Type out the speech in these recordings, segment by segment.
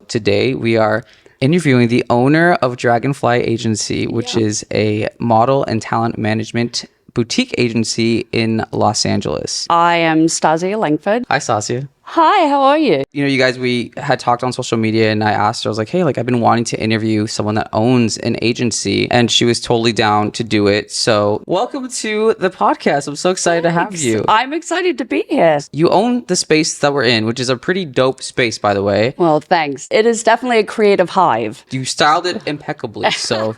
today we are interviewing the owner of Dragonfly Agency, which is a model and talent management boutique agency in Los Angeles. I am Stasia Langford. Hi, Stasia. Hi, how are you? You know, you guys, we had talked on social media and I asked her, I was like, hey, I've been wanting to interview someone that owns an agency, and she was totally down to do it. So welcome to the podcast. I'm so excited to have you. I'm excited to be here. You own the space that we're in, which is a pretty dope space, by the way. Well, thanks. It is definitely a creative hive. You styled it impeccably, so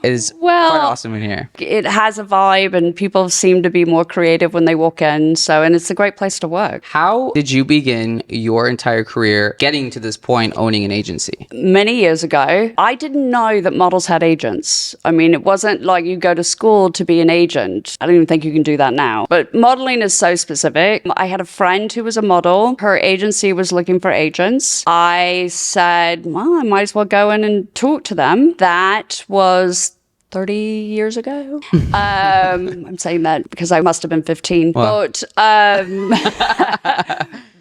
it is quite awesome in here. It has a vibe and people seem to be more creative when they walk in. And it's a great place to work. How did you begin your entire career getting to this point owning an agency? Many years ago, I didn't know that models had agents. I mean, it wasn't like you go to school to be an agent. I don't even think you can do that now. But modeling is so specific. I had a friend who was a model. Her agency was looking for agents. I said, well, I might as well go in and talk to them. That was 30 years ago. I'm saying that because I must have been 15. Wow.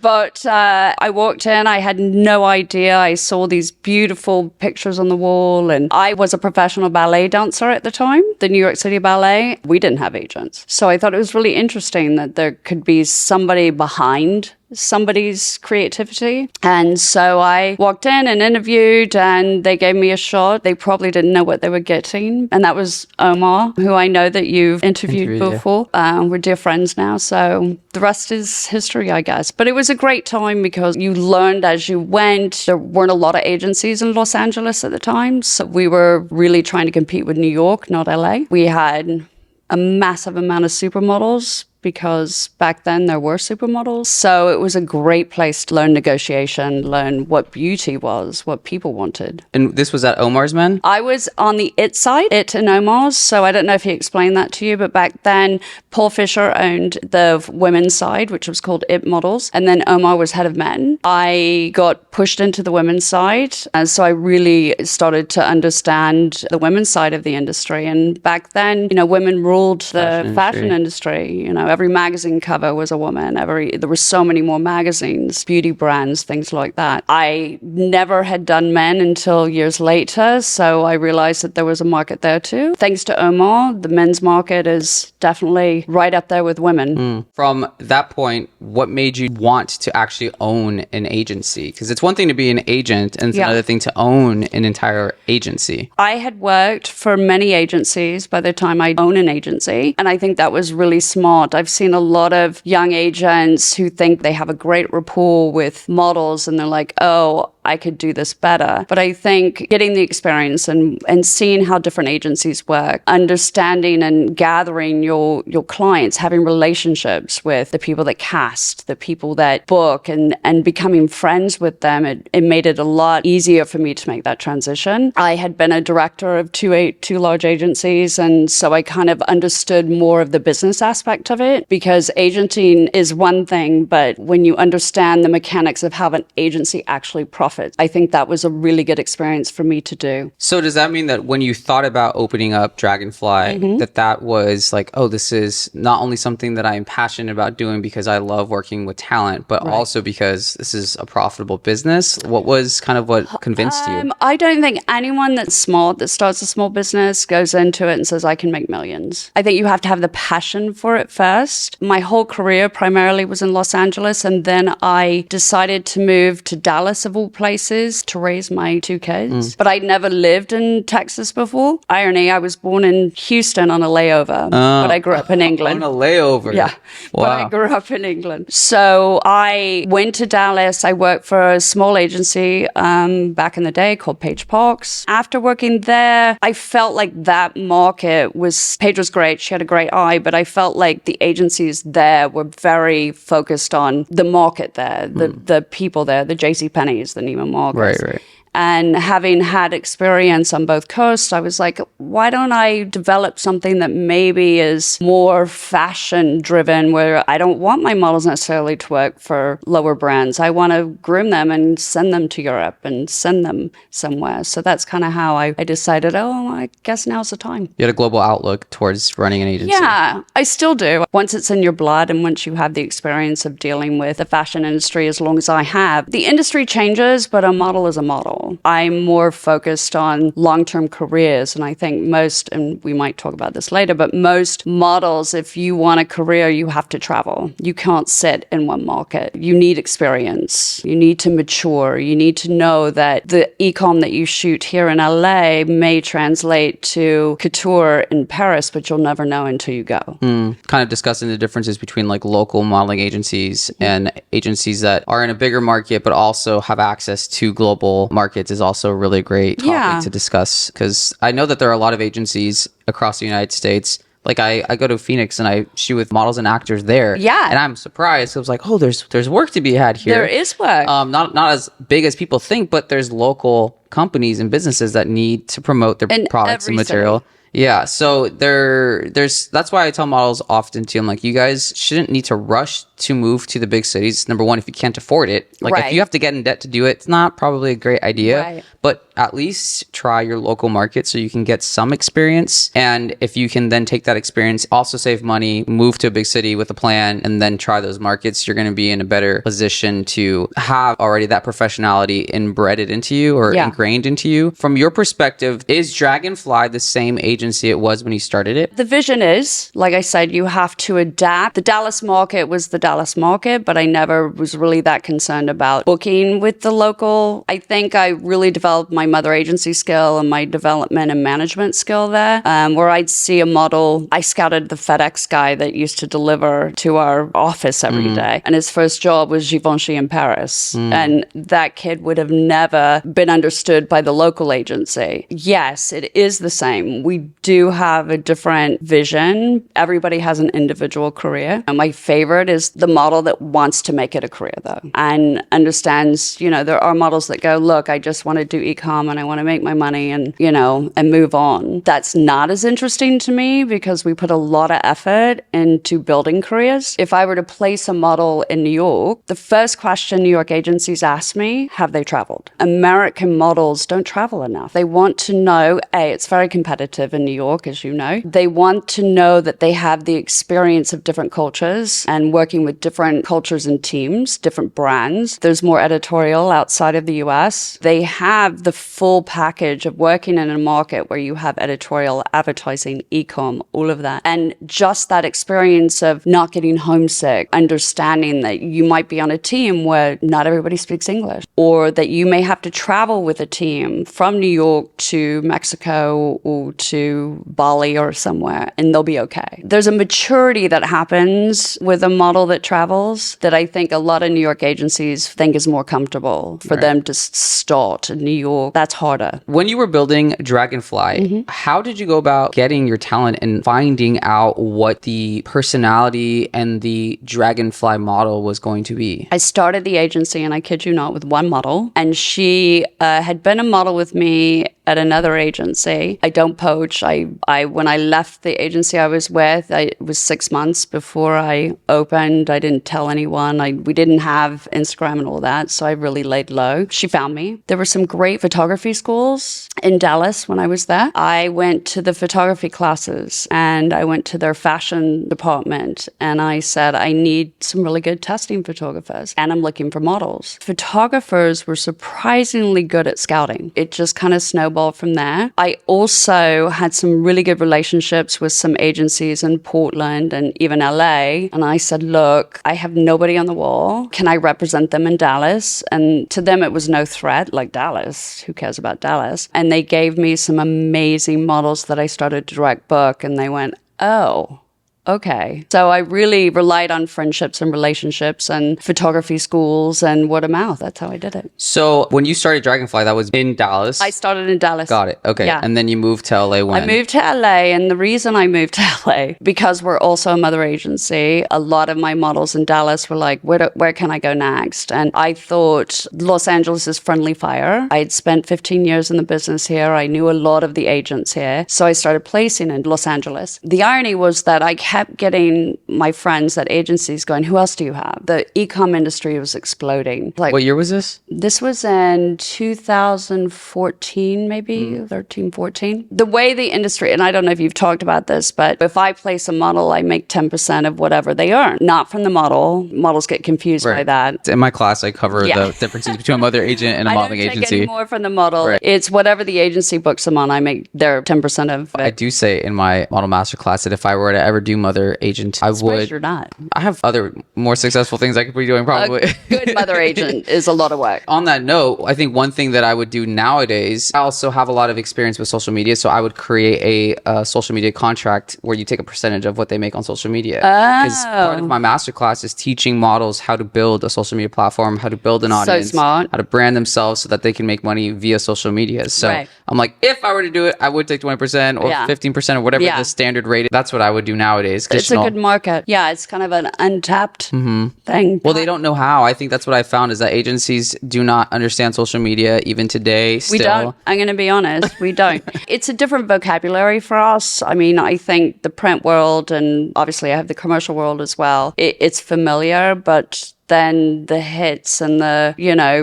But I walked in, I had no idea. I saw these beautiful pictures on the wall, and I was a professional ballet dancer at the time, the New York City Ballet. We didn't have agents. So I thought it was really interesting that there could be somebody behind somebody's creativity. And so I walked in and interviewed, and they gave me a shot. They probably didn't know what they were getting. And that was Omar, who I know that you've interviewed before. Yeah. We're dear friends now. So the rest is history, I guess. But it was a great time because you learned as you went. There weren't a lot of agencies in Los Angeles at the time. So we were really trying to compete with New York, not LA. We had a massive amount of supermodels, because back then there were supermodels. So it was a great place to learn negotiation, learn what beauty was, what people wanted. And this was at Omar's Men? I was on the IT side, IT and Omar's. So I don't know if he explained that to you, but back then Paul Fisher owned the women's side, which was called IT Models. And then Omar was head of men. I got pushed into the women's side. And so I really started to understand the women's side of the industry. And back then, women ruled the fashion industry. Every magazine cover was a woman. There were so many more magazines, beauty brands, things like that. I never had done men until years later, so I realized that there was a market there too. Thanks to Omar, the men's market is definitely right up there with women. From that point, what made you want to actually own an agency? Because it's one thing to be an agent, and it's another thing to own an entire agency. I had worked for many agencies by the time I owned an agency, and I think that was really smart. I've seen a lot of young agents who think they have a great rapport with models and they're like, oh, I could do this better. But I think getting the experience and seeing how different agencies work, understanding and gathering your clients, having relationships with the people that cast, the people that book, and becoming friends with them, it made it a lot easier for me to make that transition. I had been a director of two large agencies, and so I kind of understood more of the business aspect of it, because agenting is one thing, but when you understand the mechanics of how an agency actually profits, I think that was a really good experience for me to do. So does that mean that when you thought about opening up Dragonfly, that was like, oh, this is not only something that I'm passionate about doing because I love working with talent, but also because this is a profitable business? What was kind of what convinced you? I don't think anyone that's smart, that starts a small business, goes into it and says, I can make millions. I think you have to have the passion for it first. My whole career primarily was in Los Angeles, and then I decided to move to Dallas, of all places, to raise my two kids. But I'd never lived in Texas before. Irony, I was born in Houston on a layover, but I grew up in England. On a layover? Yeah, wow. But I grew up in England. So I went to Dallas. I worked for a small agency back in the day called Paige Parks. After working there, I felt like that market was, Paige was great. She had a great eye, but I felt like the agencies there were very focused on the market there, the people there, the JCPenney's, the Neiman Marcus. Right. And having had experience on both coasts, I was like, why don't I develop something that maybe is more fashion driven, where I don't want my models necessarily to work for lower brands. I want to groom them and send them to Europe and send them somewhere. So that's kind of how I decided, I guess now's the time. You had a global outlook towards running an agency. Yeah, I still do. Once it's in your blood and once you have the experience of dealing with the fashion industry, as long as I have, the industry changes, but a model is a model. I'm more focused on long-term careers. And I think most, and we might talk about this later, but most models, if you want a career, you have to travel. You can't sit in one market. You need experience. You need to mature. You need to know that the e-com that you shoot here in LA may translate to couture in Paris, but you'll never know until you go. Kind of discussing the differences between like local modeling agencies and agencies that are in a bigger market, but also have access to global markets is also a really great topic to discuss. Because I know that there are a lot of agencies across the United States. Like I go to Phoenix and I shoot with models and actors there. Yeah. And I'm surprised. I was like, there's work to be had here. There is work. Not as big as people think, but there's local companies and businesses that need to promote their products and material. City. Yeah, so there's that's why I tell models often too. I'm like, you guys shouldn't need to rush to move to the big cities. Number one, if you can't afford it, like if you have to get in debt to do it, it's not probably a great idea. Right. But at least try your local market so you can get some experience. And if you can then take that experience, also save money, move to a big city with a plan, and then try those markets, you're going to be in a better position to have already that professionality embedded into you or ingrained into you. From your perspective, is Dragonfly the same agency it was when you started it? The vision is, like I said, you have to adapt. The Dallas market was the Dallas market, but I never was really that concerned about booking with the local. I think I really developed my mother agency skill and my development and management skill there, where I'd see a model. I scouted the FedEx guy that used to deliver to our office every day. And his first job was Givenchy in Paris. And that kid would have never been understood by the local agency. Yes, it is the same. We do have a different vision. Everybody has an individual career. And my favorite is the model that wants to make it a career, though, and understands, there are models that go, look, I just want to do e-com and I want to make my money and, and move on. That's not as interesting to me because we put a lot of effort into building careers. If I were to place a model in New York, the first question New York agencies ask me, have they traveled? American models don't travel enough. They want to know, it's very competitive in New York, as you know. They want to know that they have the experience of different cultures and working with different cultures and teams, different brands. There's more editorial outside of the US. They have the full package of working in a market where you have editorial, advertising, e-com, all of that. And just that experience of not getting homesick, understanding that you might be on a team where not everybody speaks English, or that you may have to travel with a team from New York to Mexico or to Bali or somewhere, and they'll be okay. There's a maturity that happens with a model that travels that I think a lot of New York agencies think is more comfortable for them to start in New York. That's harder. When you were building Dragonfly, how did you go about getting your talent and finding out what the personality and the Dragonfly model was going to be? I started the agency, and I kid you not, with one model, and she had been a model with me at another agency. I don't poach. I when I left the agency I was with, it was 6 months before I opened. I didn't tell anyone. We didn't have Instagram and all that, so I really laid low. She found me. There were some great photography schools in Dallas when I was there. I went to the photography classes, and I went to their fashion department, and I said, I need some really good testing photographers, and I'm looking for models. Photographers were surprisingly good at scouting. It just kind of snowballed from there. I also had some really good relationships with some agencies in Portland and even LA. And I said, look, I have nobody on the wall. Can I represent them in Dallas? And to them, it was no threat, like Dallas. Who cares about Dallas? And they gave me some amazing models that I started to direct book. And they went, oh, okay. So I really relied on friendships and relationships and photography schools and word of mouth. That's how I did it. So when you started Dragonfly, that was in Dallas? I started in Dallas. Got it. Okay. Yeah. And then you moved to LA when? I moved to LA, and the reason I moved to LA, because we're also a mother agency, a lot of my models in Dallas were like, where can I go next? And I thought Los Angeles is friendly fire. I had spent 15 years in the business here. I knew a lot of the agents here. So I started placing in Los Angeles. The irony was that I kept getting my friends at agencies going, who else do you have? The e-com industry was exploding. Like, what year was this? This was in 2014, maybe 13, 14. The way the industry, and I don't know if you've talked about this, but if I place a model, I make 10% of whatever they earn. Not from the model. Models get confused by that. In my class, I cover the differences between a mother agent and a modeling agency. I don't take any more from the model. Right. It's whatever the agency books them on, I make their 10% of it. I do say in my model master class that if I were to ever do mother agent, I would. You're not. I have other more successful things I could be doing probably. A good mother agent is a lot of work. On that note, I think one thing that I would do nowadays, I also have a lot of experience with social media, so I would create a social media contract where you take a percentage of what they make on social media. Because part of my masterclass is teaching models how to build a social media platform, how to build an audience, so smart. How to brand themselves so that they can make money via social media. So I'm like, if I were to do it, I would take 20% or 15% or whatever the standard rate is. That's what I would do nowadays. It's a good market. Yeah, it's kind of an untapped thing. Well, they don't know how. I think that's what I found is that agencies do not understand social media even today. Still. We don't. I'm going to be honest. We don't. It's a different vocabulary for us. I mean, I think the print world, and obviously I have the commercial world as well, it's familiar, but then the hits and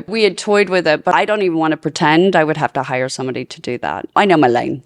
we had toyed with it, but I don't even want to pretend. I would have to hire somebody to do that. I know my lane.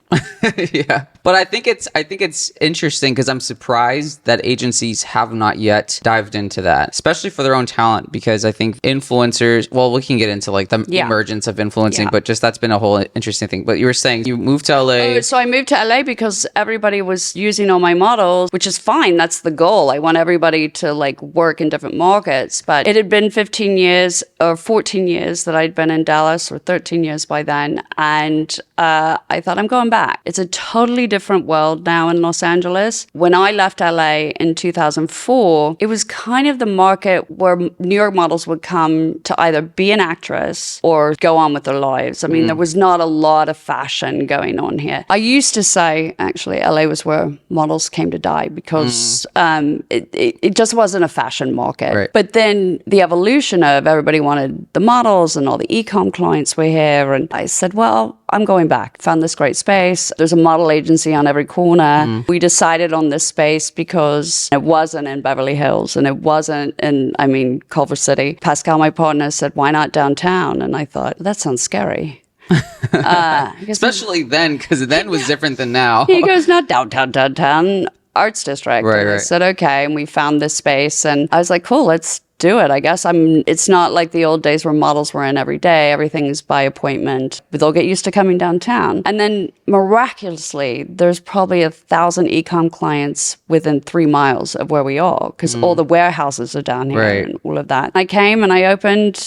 Yeah. But I think it's interesting because I'm surprised that agencies have not yet dived into that, especially for their own talent, because I think influencers, well, we can get into like the emergence of influencing, but just that's been a whole interesting thing. But you were saying you moved to LA. So I moved to LA because everybody was using all my models, which is fine. That's the goal. I want everybody to like work in different markets. But it had been 15 years or 14 years that I'd been in Dallas, or 13 years by then. And I thought, I'm going back. It's a totally different world now in Los Angeles. When I left LA in 2004, it was kind of the market where New York models would come to either be an actress or go on with their lives. I mean, there was not a lot of fashion going on here. I used to say, actually, LA was where models came to die because it just wasn't a fashion market. Right. But then the evolution of everybody wanted the models and all the e-com clients were here. And I said, well, I'm going back. Found this great space. There's a model agency on every corner. We decided on this space because it wasn't in Beverly Hills and it wasn't in, Culver City. Pascal, my partner, said, why not downtown? And I thought, that sounds scary. Especially then, because then was different than now. He goes, not downtown, Arts District. Right, and I said, okay. And we found this space. And I was like, cool, let's do it. I guess it's not like the old days where models were in every day. Everything is by appointment. But they'll get used to coming downtown. And then miraculously, there's probably 1,000 e-com clients within 3 miles of where we are because all the warehouses are down here and all of that. I came and I opened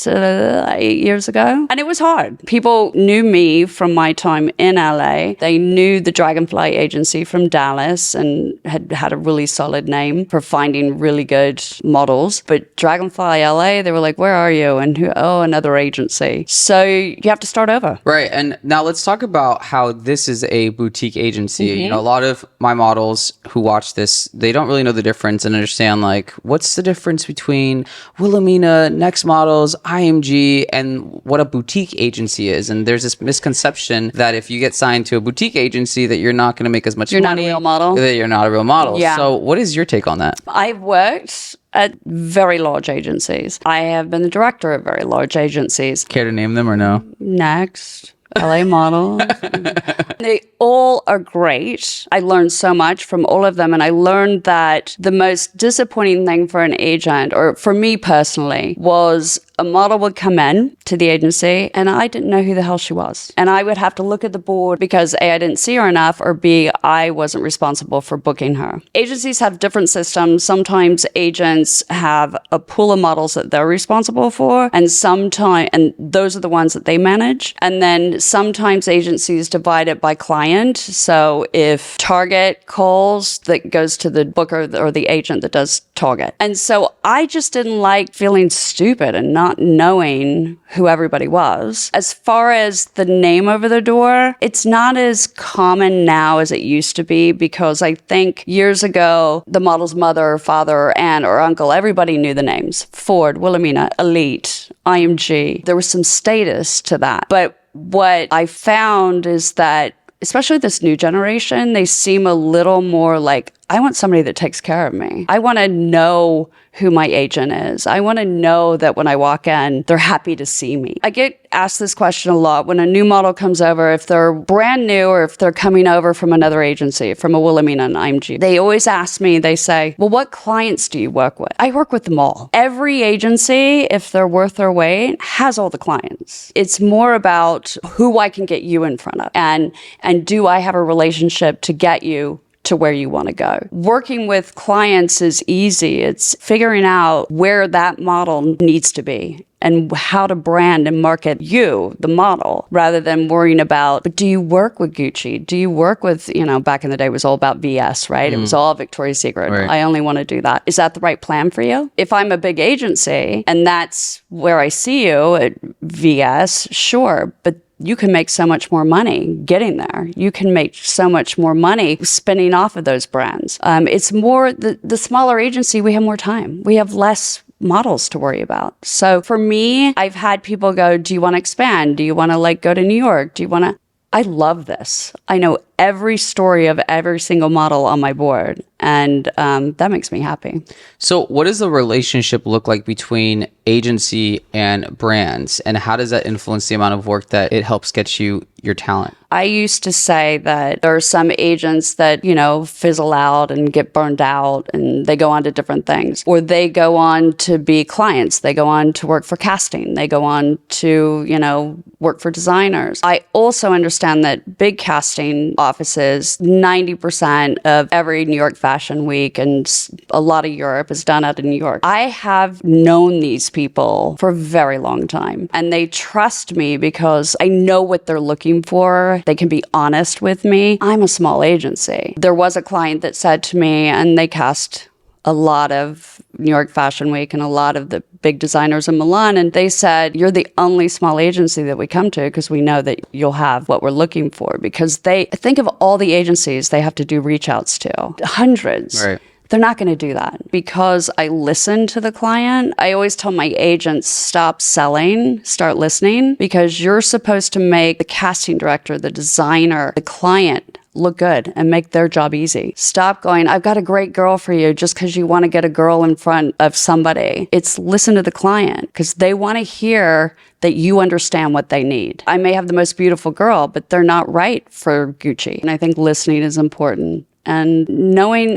8 years ago, and it was hard. People knew me from my time in LA. They knew the Dragonfly agency from Dallas and had a really solid name for finding really good models. But Dragonfly LA, they were like, where are you? And another agency. So you have to start over. Right. And now let's talk about how this is a boutique agency. You know, a lot of my models who watch this, they don't really know the difference and understand like, what's the difference between Wilhelmina, Next Models, IMG, and what a boutique agency is. And there's this misconception that if you get signed to a boutique agency that you're not going to make as much money. You're not a real model. That you're not a real model. Yeah. So what is your take on that? I've worked at very large agencies. I have been the director of very large agencies. Care to name them or no? Next. LA Models. They all are great. I learned so much from all of them. And I learned that the most disappointing thing for an agent, or for me personally, was a model would come in to the agency and I didn't know who the hell she was. And I would have to look at the board because A, I didn't see her enough, or B, I wasn't responsible for booking her. Agencies have different systems. Sometimes agents have a pool of models that they're responsible for, and those are the ones that they manage. And then sometimes agencies divide it by client. So if Target calls, that goes to the booker or the agent that does Target. And so I just didn't like feeling stupid and not knowing who everybody was. As far as the name over the door, it's not as common now as it used to be, because I think years ago, the model's mother, father, aunt, or uncle, everybody knew the names. Ford, Wilhelmina, Elite, IMG. There was some status to that. But what I found is that, especially this new generation, they seem a little more like, I want somebody that takes care of me. I want to know who my agent is. I want to know that when I walk in, they're happy to see me. I get asked this question a lot when a new model comes over, if they're brand new or if they're coming over from another agency, from a Wilhelmina and IMG. They always ask me, they say, well, what clients do you work with? I work with them all. Every agency, if they're worth their weight, has all the clients. It's more about who I can get you in front of, and do I have a relationship to get you to where you want to go. Working with clients is easy. It's figuring out where that model needs to be and how to brand and market you, the model, rather than worrying about, but do you work with Gucci? Do you work with, back in the day it was all about VS, right? It was all Victoria's Secret. Right. I only want to do that. Is that the right plan for you? If I'm a big agency and that's where I see you at VS, sure, but you can make so much more money getting there. You can make so much more money spinning off of those brands. It's more the smaller agency, we have more time. We have less models to worry about. So for me, I've had people go, do you want to expand? Do you want to go to New York? I love this. I know every story of every single model on my board, and that makes me happy. So what does the relationship look like between agency and brands, and how does that influence the amount of work that it helps get you your talent? I used to say that there are some agents that, fizzle out and get burned out and they go on to different things, or they go on to be clients. They go on to work for casting. They go on to, work for designers. I also understand that big casting offices, 90% of every New York Fashion Week and a lot of Europe is done out of New York. I have known these people for a very long time, and they trust me because I know what they're looking for. They can be honest with me. I'm a small agency. There was a client that said to me, and they cast a lot of New York Fashion Week and a lot of the big designers in Milan, and they said, you're the only small agency that we come to because we know that you'll have what we're looking for. Because they think of all the agencies they have to do reach outs to, hundreds. Right. They're not going to do that because I listen to the client. I always tell my agents, stop selling, start listening, because you're supposed to make the casting director, the designer, the client look good and make their job easy. Stop going, I've got a great girl for you just because you want to get a girl in front of somebody. It's listen to the client because they want to hear that you understand what they need. I may have the most beautiful girl, but they're not right for Gucci. And I think listening is important. And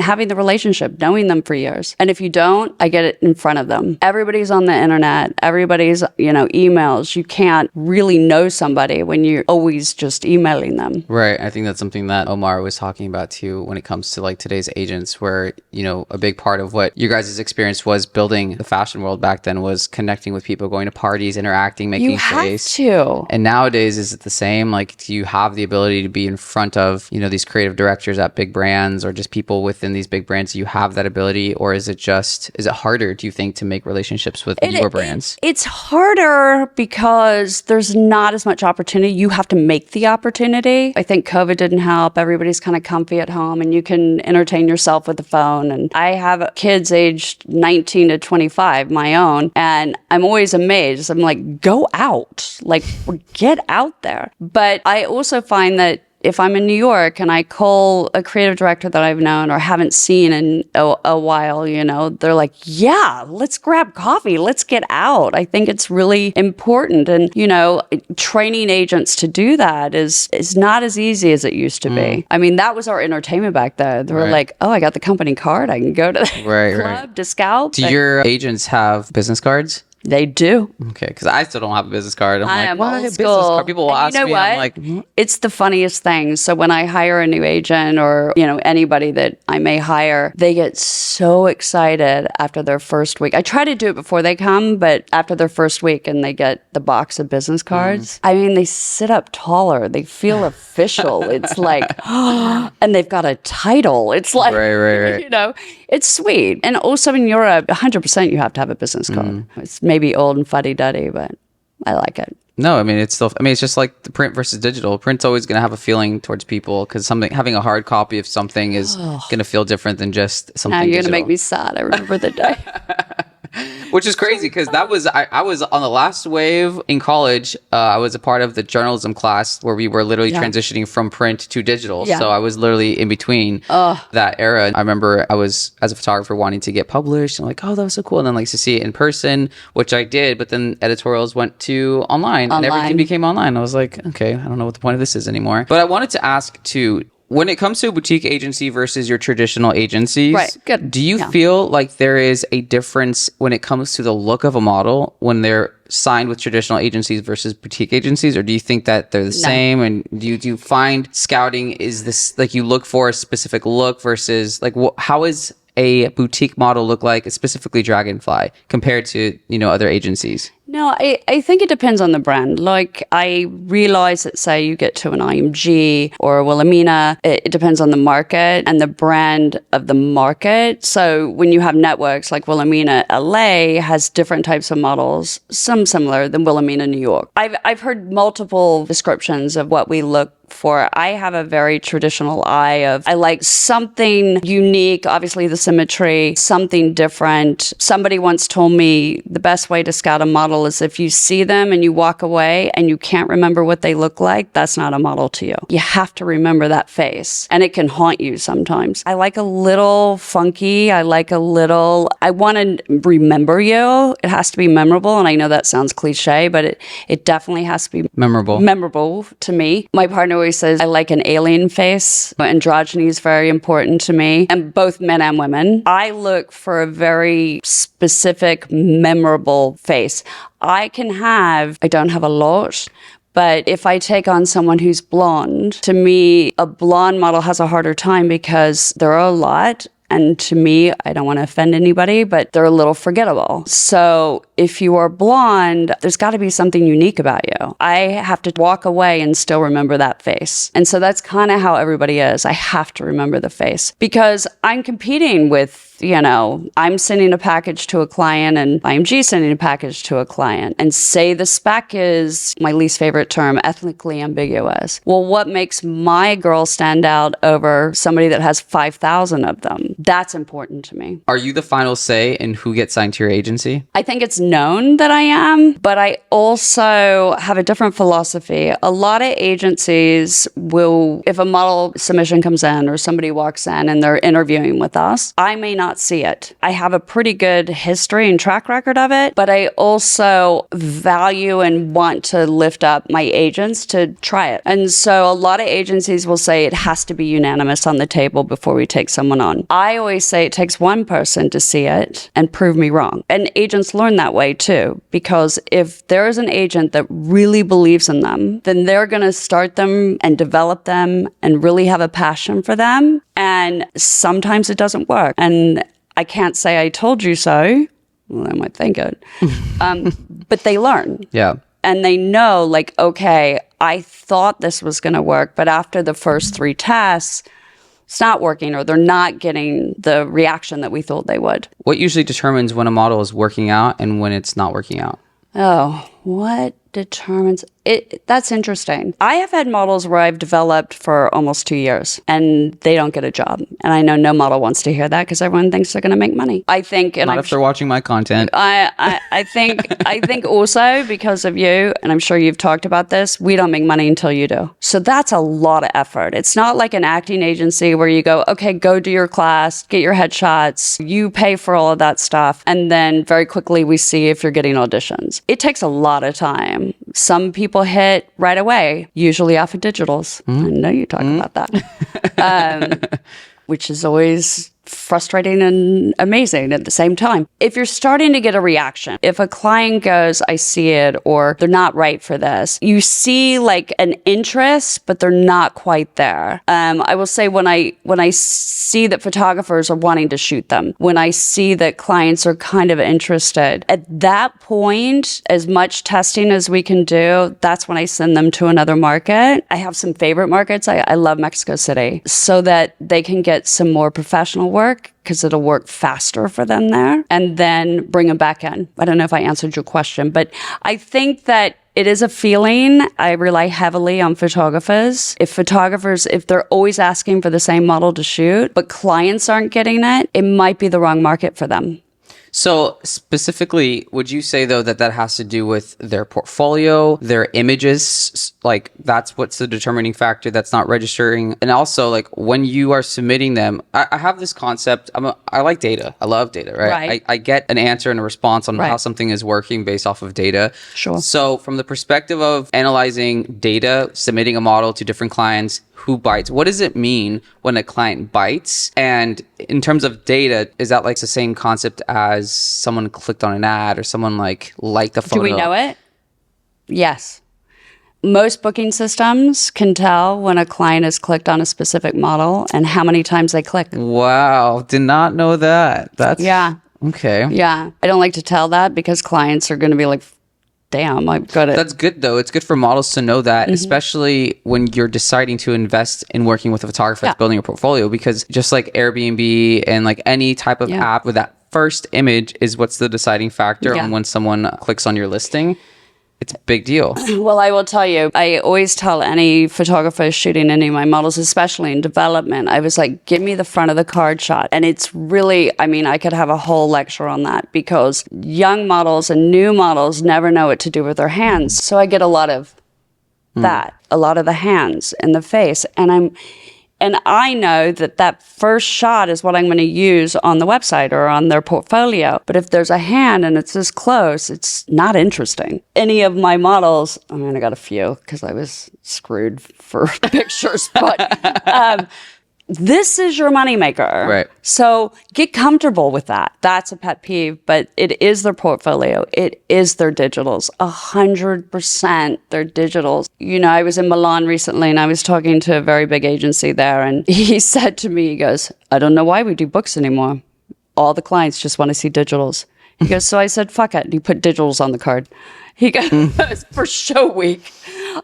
having the relationship, knowing them for years. And if you don't, I get it in front of them. Everybody's on the internet. Everybody's, emails. You can't really know somebody when you're always just emailing them. Right. I think that's something that Omar was talking about too when it comes to today's agents, where, a big part of what you guys' experience was building the fashion world back then was connecting with people, going to parties, interacting, making face. You have to. And nowadays, is it the same? Do you have the ability to be in front of, these creative directors at big brands or just people within these big brands? Do you have that ability, or is it harder, do you think, to make relationships with your brands? It's harder because there's not as much opportunity. You have to make the opportunity. I think COVID didn't help. Everybody's kind of comfy at home and you can entertain yourself with the phone. And I have kids aged 19 to 25, my own, and I'm always amazed. I'm like, go out, get out there. But I also find that if I'm in New York and I call a creative director that I've known or haven't seen in a while, they're like, yeah, let's grab coffee. Let's get out. I think it's really important. And, training agents to do that is not as easy as it used to be. I mean, that was our entertainment back then. They were like, oh, I got the company card. I can go to the club to scalp. Do your agents have business cards? They do. Okay, because I still don't have a business card. I'm I like, am why a old business school. card? People will And ask you know me. what? I'm like, It's the funniest thing. So when I hire a new agent or, anybody that I may hire, they get so excited after their first week. I try to do it before they come, but after their first week and they get the box of business cards, I mean, they sit up taller. They feel official. It's like, and they've got a title. It's like, right. It's sweet. And also in Europe, 100% you have to have a business card. It's maybe old and fuddy-duddy, but I like it. No, I mean, it's just like the print versus digital. Print's always going to have a feeling towards people because having a hard copy of something is going to feel different than just something Now you're digital. going to make me sad. I remember the day. Which is crazy because I was on the last wave in college. I was a part of the journalism class where we were literally transitioning from print to digital. Yeah. So I was literally in between that era. I remember I was, as a photographer, wanting to get published. I'm like, oh, that was so cool. And then like to see it in person, which I did. But then editorials went to online and everything became online. I was like, okay, I don't know what the point of this is anymore. But I wanted to ask too, when it comes to a boutique agency versus your traditional agencies, Right, good. Do you feel like there is a difference when it comes to the look of a model when they're signed with traditional agencies versus boutique agencies, or do you think that they're the same? And do you find scouting is this like you look for a specific look versus like how is a boutique model look like, specifically Dragonfly, compared to other agencies? No, I think it depends on the brand. Like, I realize that, say, you get to an IMG or a Wilhelmina, it depends on the market and the brand of the market. So when you have networks like Wilhelmina LA has different types of models, some similar than Wilhelmina New York. I've heard multiple descriptions of what we look for. I have a very traditional eye of, I like something unique, obviously the symmetry, something different. Somebody once told me the best way to scout a model is if you see them and you walk away and you can't remember what they look like, that's not a model to you. You have to remember that face, and it can haunt you sometimes. I like a little funky. I want to remember you. It has to be memorable, and I know that sounds cliche, but it definitely has to be memorable to me. My partner always says I like an alien face. Androgyny is very important to me, and both men and women. I look for a very specific, memorable face. I don't have a lot, but if I take on someone who's blonde, to me, a blonde model has a harder time because there are a lot. And to me, I don't want to offend anybody, but they're a little forgettable. So if you are blonde, there's got to be something unique about you. I have to walk away and still remember that face. And so that's kind of how everybody is. I have to remember the face because I'm competing with, I'm sending a package to a client and IMG sending a package to a client. And say the spec is, my least favorite term, ethnically ambiguous. Well, what makes my girl stand out over somebody that has 5,000 of them? That's important to me. Are you the final say in who gets signed to your agency? I think it's known that I am, but I also have a different philosophy. A lot of agencies will, if a model submission comes in or somebody walks in and they're interviewing with us, I may not see it. I have a pretty good history and track record of it, but I also value and want to lift up my agents to try it. And so a lot of agencies will say it has to be unanimous on the table before we take someone on. I always say it takes one person to see it and prove me wrong. And agents learn that way too, because if there is an agent that really believes in them, then they're going to start them and develop them and really have a passion for them. And sometimes it doesn't work. And I can't say I told you so. Well, I might think it. But they learn. Yeah. And they know, like, okay, I thought this was going to work, but after the first 3 tests, it's not working, or they're not getting the reaction that we thought they would. What usually determines when a model is working out and when it's not working out? Oh, what determines it? That's interesting. I have had models where I've developed for almost 2 years and they don't get a job. And I know no model wants to hear that because everyone thinks they're going to make money. I think, and not if they're watching my content. I think also because of you, and I'm sure you've talked about this, we don't make money until you do. So that's a lot of effort. It's not like an acting agency where you go, okay, go do your class, get your headshots, you pay for all of that stuff, and then very quickly we see if you're getting auditions. It takes a lot of time. Some people hit right away, usually off of digitals. I know you talk about that. Which is always frustrating and amazing at the same time. If you're starting to get a reaction, if a client goes, I see it, or they're not right for this, you see like an interest, but they're not quite there. I will say when I see that photographers are wanting to shoot them, when I see that clients are kind of interested, at that point, as much testing as we can do, that's when I send them to another market. I have some favorite markets. I love Mexico City, so that they can get some more professional work, because it'll work faster for them there, and then bring them back in. I don't know if I answered your question, but I think that it is a feeling. I rely heavily on photographers. If they're always asking for the same model to shoot, but clients aren't getting it, it might be the wrong market for them. So specifically, would you say though that has to do with their portfolio, their images? Like that's what's the determining factor that's not registering? And also like when you are submitting them, I have this concept. I like data. I love data, right? I get an answer and a response on how something is working based off of data. Sure. So from the perspective of analyzing data, submitting a model to different clients, who bites? What does it mean when a client bites? And in terms of data, is that like the same concept as someone clicked on an ad or someone liked the photo? Do we know it? Yes. Most booking systems can tell when a client has clicked on a specific model and how many times they click. Wow. Did not know that. Yeah. Okay. Yeah. I don't like to tell that because clients are going to be like, damn, I've got it. That's good though. It's good for models to know that, especially when you're deciding to invest in working with a photographer that's building a portfolio, because just like Airbnb and like any type of app, with that first image is what's the deciding factor on when someone clicks on your listing. It's a big deal. Well, I will tell you, I always tell any photographer shooting any of my models, especially in development, I was like, give me the front of the card shot. And it's really, I mean, I could have a whole lecture on that because young models and new models never know what to do with their hands. So I get a lot of that, a lot of the hands and the face. And I know that first shot is what I'm going to use on the website or on their portfolio. But if there's a hand and it's this close, it's not interesting. Any of my models, I mean, I got a few because I was screwed for pictures, but this is your moneymaker. Right. So get comfortable with that. That's a pet peeve, but it is their portfolio. It is their digitals. 100% their digitals. You know, I was in Milan recently and I was talking to a very big agency there, and he said to me, he goes, I don't know why we do books anymore. All the clients just want to see digitals. He goes, so I said, fuck it. And he put digitals on the card. He goes, for show week.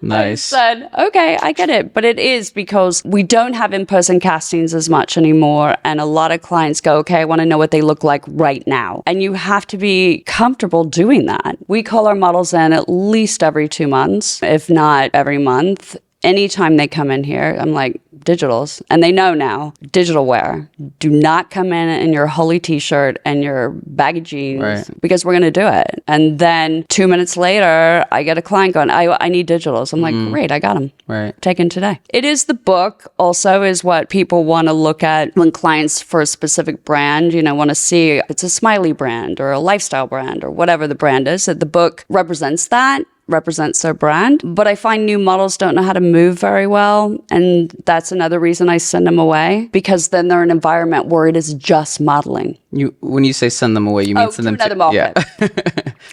Nice. I said, okay, I get it. But it is because we don't have in-person castings as much anymore. And a lot of clients go, okay, I want to know what they look like right now. And you have to be comfortable doing that. We call our models in at least every 2 months, if not every month. Anytime they come in here, I'm like, digitals. And they know now, digital wear. Do not come in your holy t-shirt and your baggy jeans because we're going to do it. And then 2 minutes later, I get a client going, I need digitals. I'm like, great, I got them. Right. Taken today. It is the book also is what people want to look at when clients for a specific brand, you know, want to see if it's a smiley brand or a lifestyle brand or whatever the brand is, that the book represents that. Represents their brand. But I find new models don't know how to move very well. And that's another reason I send them away, because then they're in an environment where it is just modeling. When you say send them away, you mean send them to another market. Yeah.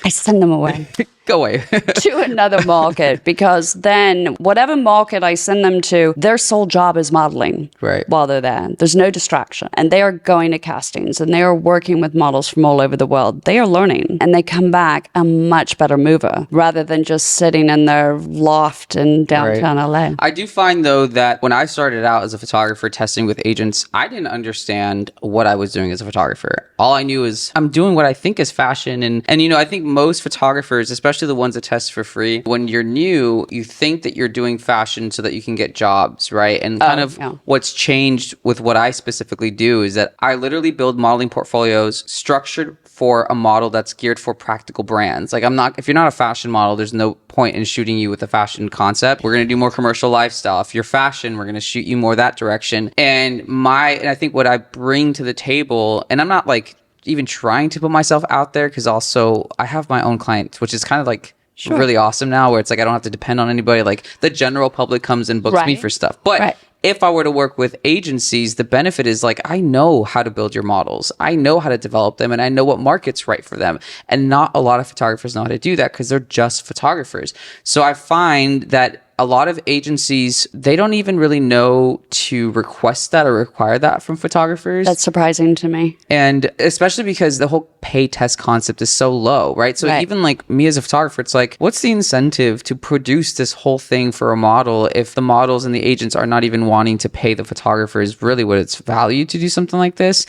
I send them away. Go away. To another market, because then whatever market I send them to, their sole job is modeling while they're there. There's no distraction. And they are going to castings and they are working with models from all over the world. They are learning and they come back a much better mover rather than just sitting in their loft in downtown LA. I do find though that when I started out as a photographer testing with agents, I didn't understand what I was doing as a photographer. All I knew is I'm doing what I think is fashion. And you know, I think most photographers, especially the ones that test for free, when you're new, you think that you're doing fashion so that you can get jobs, right? And kind of what's changed with what I specifically do is that I literally build modeling portfolios structured for a model that's geared for practical brands. Like if you're not a fashion model, there's no point in shooting you with a fashion concept. We're going to do more commercial lifestyle. If you're fashion, we're going to shoot you more that direction. And I think what I bring to the table, and I'm not like even trying to put myself out there, because also I have my own clients, which is kind of like really awesome now, where it's like I don't have to depend on anybody. Like the general public comes and books me for stuff. But if I were to work with agencies, the benefit is like, I know how to build your models. I know how to develop them, and I know what market's right for them. And not a lot of photographers know how to do that because they're just photographers. So I find that a lot of agencies, they don't even really know to request that or require that from photographers. That's surprising to me. And especially because the whole pay test concept is so low, right? So even like me as a photographer, it's like, what's the incentive to produce this whole thing for a model if the models and the agents are not even wanting to pay the photographers really what it's valued to do something like this?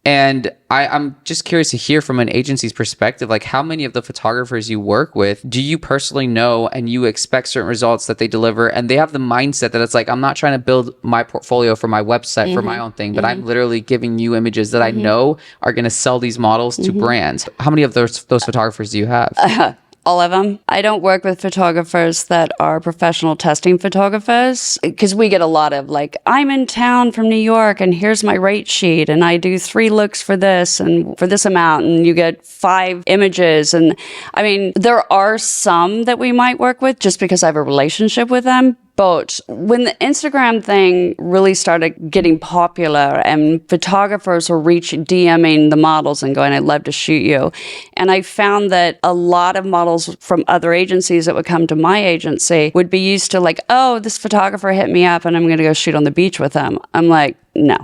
And I'm just curious to hear from an agency's perspective, like how many of the photographers you work with do you personally know and you expect certain results that they deliver, and they have the mindset that it's like, I'm not trying to build my portfolio for my website for my own thing, but I'm literally giving you images that I know are going to sell these models to brands. How many of those photographers do you have? All of them. I don't work with photographers that are professional testing photographers because we get a lot of like, I'm in town from New York and here's my rate sheet and I do 3 looks for this and for this amount and you get 5 images. And I mean, there are some that we might work with just because I have a relationship with them. But when the Instagram thing really started getting popular and photographers were DMing the models and going, I'd love to shoot you. And I found that a lot of models from other agencies that would come to my agency would be used to like, oh, this photographer hit me up and I'm going to go shoot on the beach with him. I'm like, no.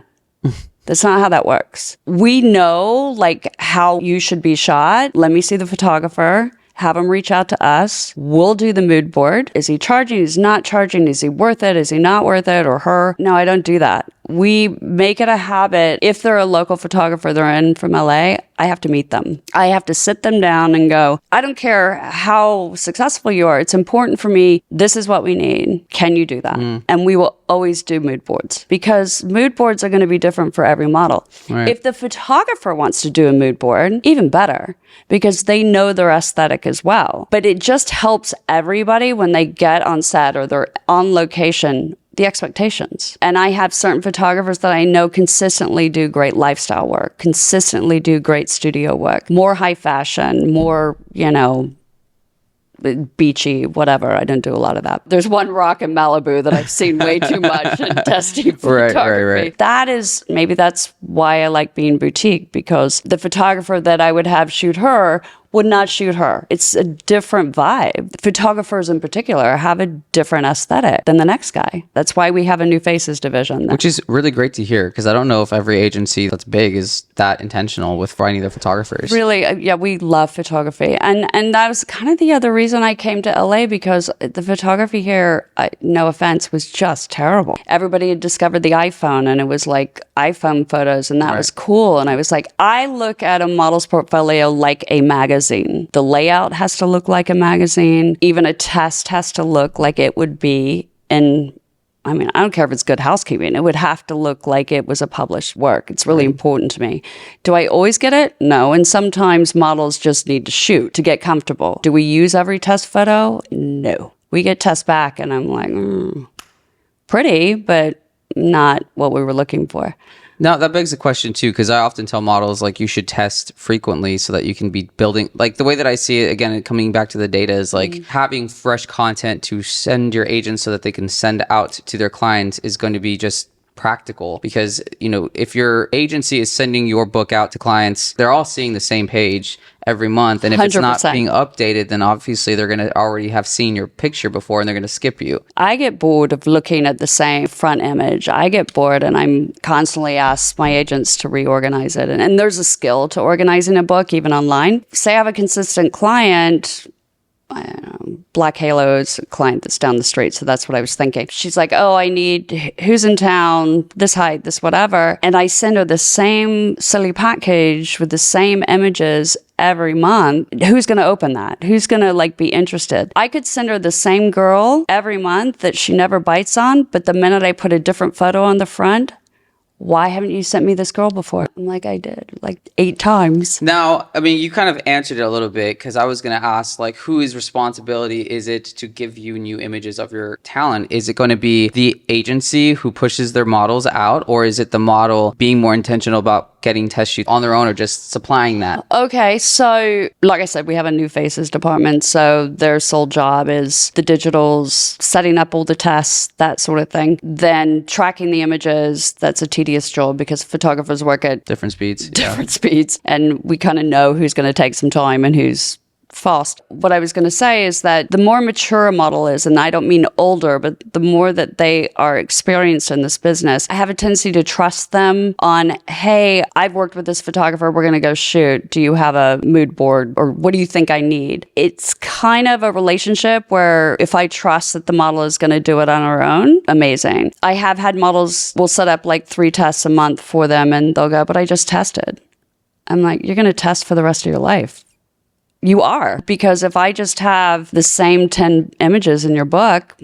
That's not how that works. We know like how you should be shot. Let me see the photographer. Have him reach out to us. We'll do the mood board. Is he charging? Is he not charging? Is he worth it? Is he not worth it? Or her? No, I don't do that. We make it a habit. If they're a local photographer, they're in from LA, I have to meet them. I have to sit them down and go, I don't care how successful you are. It's important for me. This is what we need. Can you do that? And we will always do mood boards because mood boards are going to be different for every model. Right. If the photographer wants to do a mood board, even better because they know their aesthetic as well. But it just helps everybody when they get on set or they're on location, the expectations. And I have certain photographers that I know consistently do great lifestyle work, consistently do great studio work, more high fashion, more, beachy, whatever. I don't do a lot of that. There's one rock in Malibu that I've seen way too much in testing photography. Right. That's why I like being boutique because the photographer that I would have shoot her would not shoot her. It's a different vibe. Photographers in particular have a different aesthetic than the next guy. That's why we have a new faces division. Which is really great to hear because I don't know if every agency that's big is that intentional with finding their photographers. Really, yeah, we love photography. And that was kind of the other reason I came to LA because the photography here, no offense, was just terrible. Everybody had discovered the iPhone and it was like iPhone photos and that was cool. And I was like, I look at a model's portfolio like a magazine. The layout has to look like a magazine. Even a test has to look like it would be I don't care if it's good housekeeping. It would have to look like it was a published work. It's really important to me. Do I always get it? No. And sometimes models just need to shoot to get comfortable. Do we use every test photo? No. We get tests back and I'm like, pretty, but not what we were looking for. Now, that begs the question, too, because I often tell models, like, you should test frequently so that you can be building... Like, the way that I see it, again, coming back to the data, is, like, having fresh content to send your agents so that they can send out to their clients is going to be just practical. Because, if your agency is sending your book out to clients, they're all seeing the same page every month. And if 100%. It's not being updated, then obviously they're going to already have seen your picture before and they're going to skip you. I get bored of looking at the same front image. I get bored and I'm constantly asked my agents to reorganize it. And there's a skill to organizing a book, even online. Say I have a consistent client, I don't know, Black Halo's a client that's down the street. So that's what I was thinking. She's like, oh, I need who's in town, this height, this whatever. And I send her the same silly package with the same images every month. Who's going to open that? Who's going to be interested? I could send her the same girl every month that she never bites on. But the minute I put a different photo on the front, why haven't you sent me this girl before? I'm like, I did 8 times. Now, you kind of answered it a little bit because I was going to ask, whose responsibility is it to give you new images of your talent? Is it going to be the agency who pushes their models out, or is it the model being more intentional about getting test shoots on their own or just supplying that? Okay, so like I said, we have a new faces department, so their sole job is the digitals, setting up all the tests, that sort of thing. Then tracking the images, that's a tedious job because photographers work at Different speeds. different speeds, and we kind of know who's going to take some time and who's fast. What I was going to say is that the more mature a model is, and I don't mean older, but the more that they are experienced in this business, I have a tendency to trust them on, hey, I've worked with this photographer, we're going to go shoot. Do you have a mood board? Or what do you think I need? It's kind of a relationship where if I trust that the model is going to do it on her own, amazing. I have had models, we'll set up like 3 tests a month for them and they'll go, but I just tested. I'm like, you're going to test for the rest of your life. You are, because if I just have the same 10 images in your book,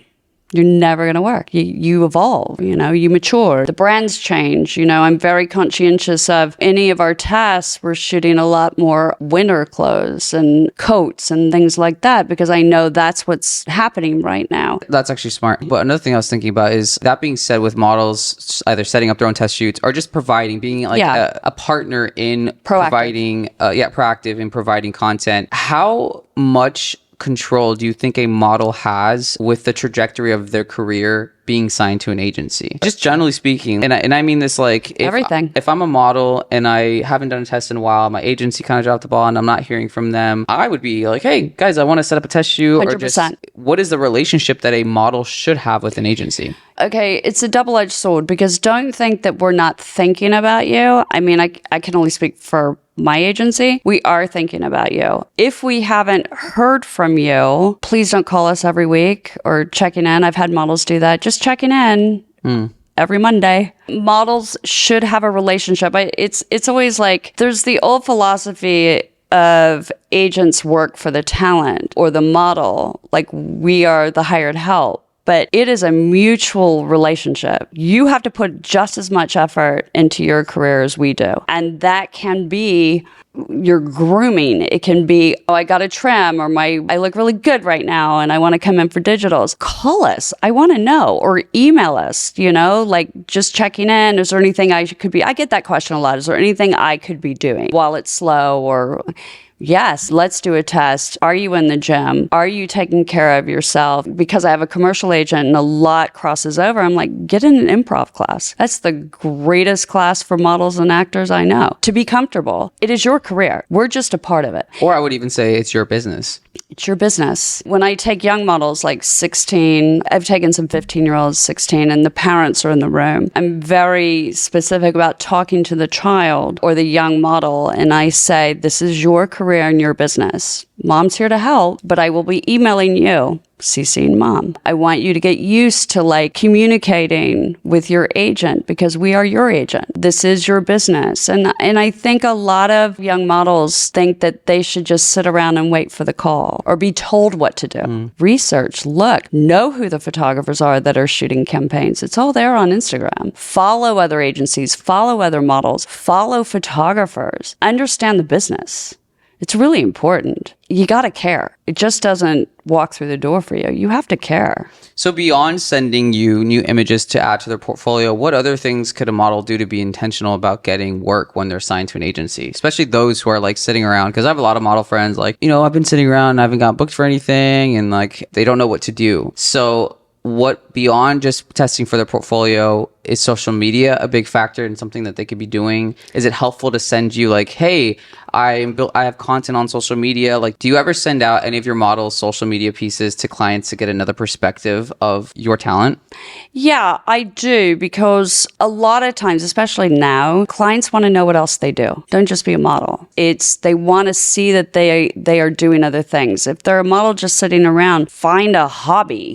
you're never going to work. You evolve, you mature. The brands change. I'm very conscientious of any of our tests. We're shooting a lot more winter clothes and coats and things like that because I know that's what's happening right now. That's actually smart. But another thing I was thinking about is that being said, with models either setting up their own test shoots or just being like a partner in providing, proactive in providing content. How much control do you think a model has with the trajectory of their career being signed to an agency? Just generally speaking, and I mean this like everything. If I'm a model and I haven't done a test in a while, my agency kind of dropped the ball and I'm not hearing from them, I would be like, hey guys, I want to set up a test shoot. 100%. Or just what is the relationship that a model should have with an agency? Okay, it's a double-edged sword because don't think that we're not thinking about you. I mean, I can only speak for my agency. We are thinking about you. If we haven't heard from you, please don't call us every week or checking in. I've had models do that. Just checking in. Every Monday. Models should have a relationship. It's always like there's the old philosophy of agents work for the talent or the model, like we are the hired help. But it is a mutual relationship. You have to put just as much effort into your career as we do. And that can be your grooming. It can be, oh, I got a trim, or I look really good right now and I want to come in for digitals. Call us. I want to know. Or email us, like just checking in. Is there anything I get that question a lot. Is there anything I could be doing while it's slow? Or yes, let's do a test. Are you in the gym? Are you taking care of yourself? Because I have a commercial agent and a lot crosses over. I'm like, get in an improv class. That's the greatest class for models and actors I know. To be comfortable. It is your career. We're just a part of it. Or I would even say it's your business. It's your business. When I take young models like 16, I've taken some 15-year-olds, 16, and the parents are in the room. I'm very specific about talking to the child or the young model, and I say, this is your career and your business. Mom's here to help, but I will be emailing you, CCing mom. I want you to get used to communicating with your agent because we are your agent. This is your business. And I think a lot of young models think that they should just sit around and wait for the call or be told what to do. Research, look, know who the photographers are that are shooting campaigns. It's all there on Instagram. Follow other agencies, follow other models, follow photographers, understand the business. It's really important. You got to care. It just doesn't walk through the door for you. You have to care. So beyond sending you new images to add to their portfolio, what other things could a model do to be intentional about getting work when they're signed to an agency? Especially those who are sitting around, because I have a lot of model friends I've been sitting around and I haven't got booked for anything, and they don't know what to do. So what beyond just testing for their portfolio, is social media a big factor in something that they could be doing? Is it helpful to send you hey, I have content on social media? Do you ever send out any of your models' social media pieces to clients to get another perspective of your talent? Yeah, I do, because a lot of times, especially now, clients want to know what else they do. Don't just be a model. They want to see that they are doing other things. If they're a model just sitting around, find a hobby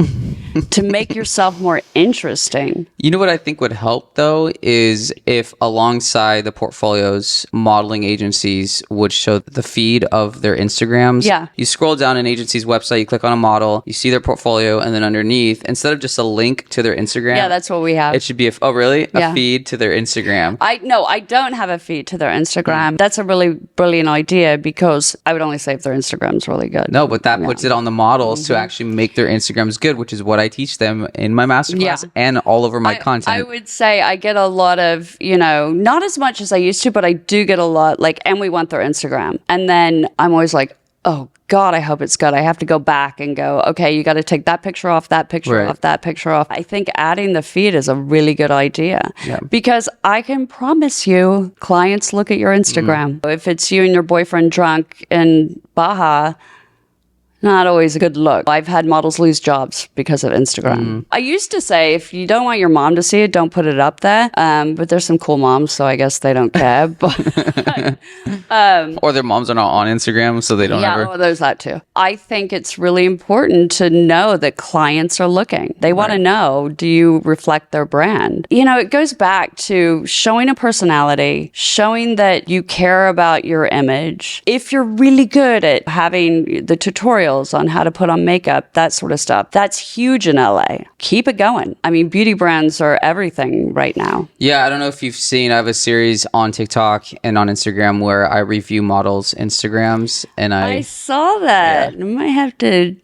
to make yourself more interesting. You know what I think would help, though, is if alongside the portfolios, modeling agencies would show the feed of their Instagrams. Yeah. You scroll down an agency's website, you click on a model, you see their portfolio, and then underneath, instead of just a link to their Instagram. Yeah, that's what we have. It should be a feed to their Instagram. I don't have a feed to their Instagram. That's a really brilliant idea, because I would only say if their Instagram's really good. No, but that puts it on the models to actually make their Instagrams good, which is what I I teach them in my masterclass and all over my content. I would say I get a lot of, not as much as I used to, but I do get a lot, and we want their Instagram. And then I'm always like, oh God, I hope it's good. I have to go back and go, okay, you got to take that picture off, that picture off, that picture off. I think adding the feed is a really good idea because I can promise you clients look at your Instagram. If it's you and your boyfriend drunk in Baja, not always a good look. I've had models lose jobs because of Instagram. I used to say, if you don't want your mom to see it, don't put it up there. But there's some cool moms, so I guess they don't care. But or their moms are not on Instagram, so they don't ever. Yeah, there's that too. I think it's really important to know that clients are looking. They want to know, do you reflect their brand? It goes back to showing a personality, showing that you care about your image. If you're really good at having the tutorials on how to put on makeup, that sort of stuff, that's huge in LA. Keep it going. I mean, beauty brands are everything right now. Yeah, I don't know if you've seen, I have a series on TikTok and on Instagram where I review models' Instagrams, and I saw that. I might have to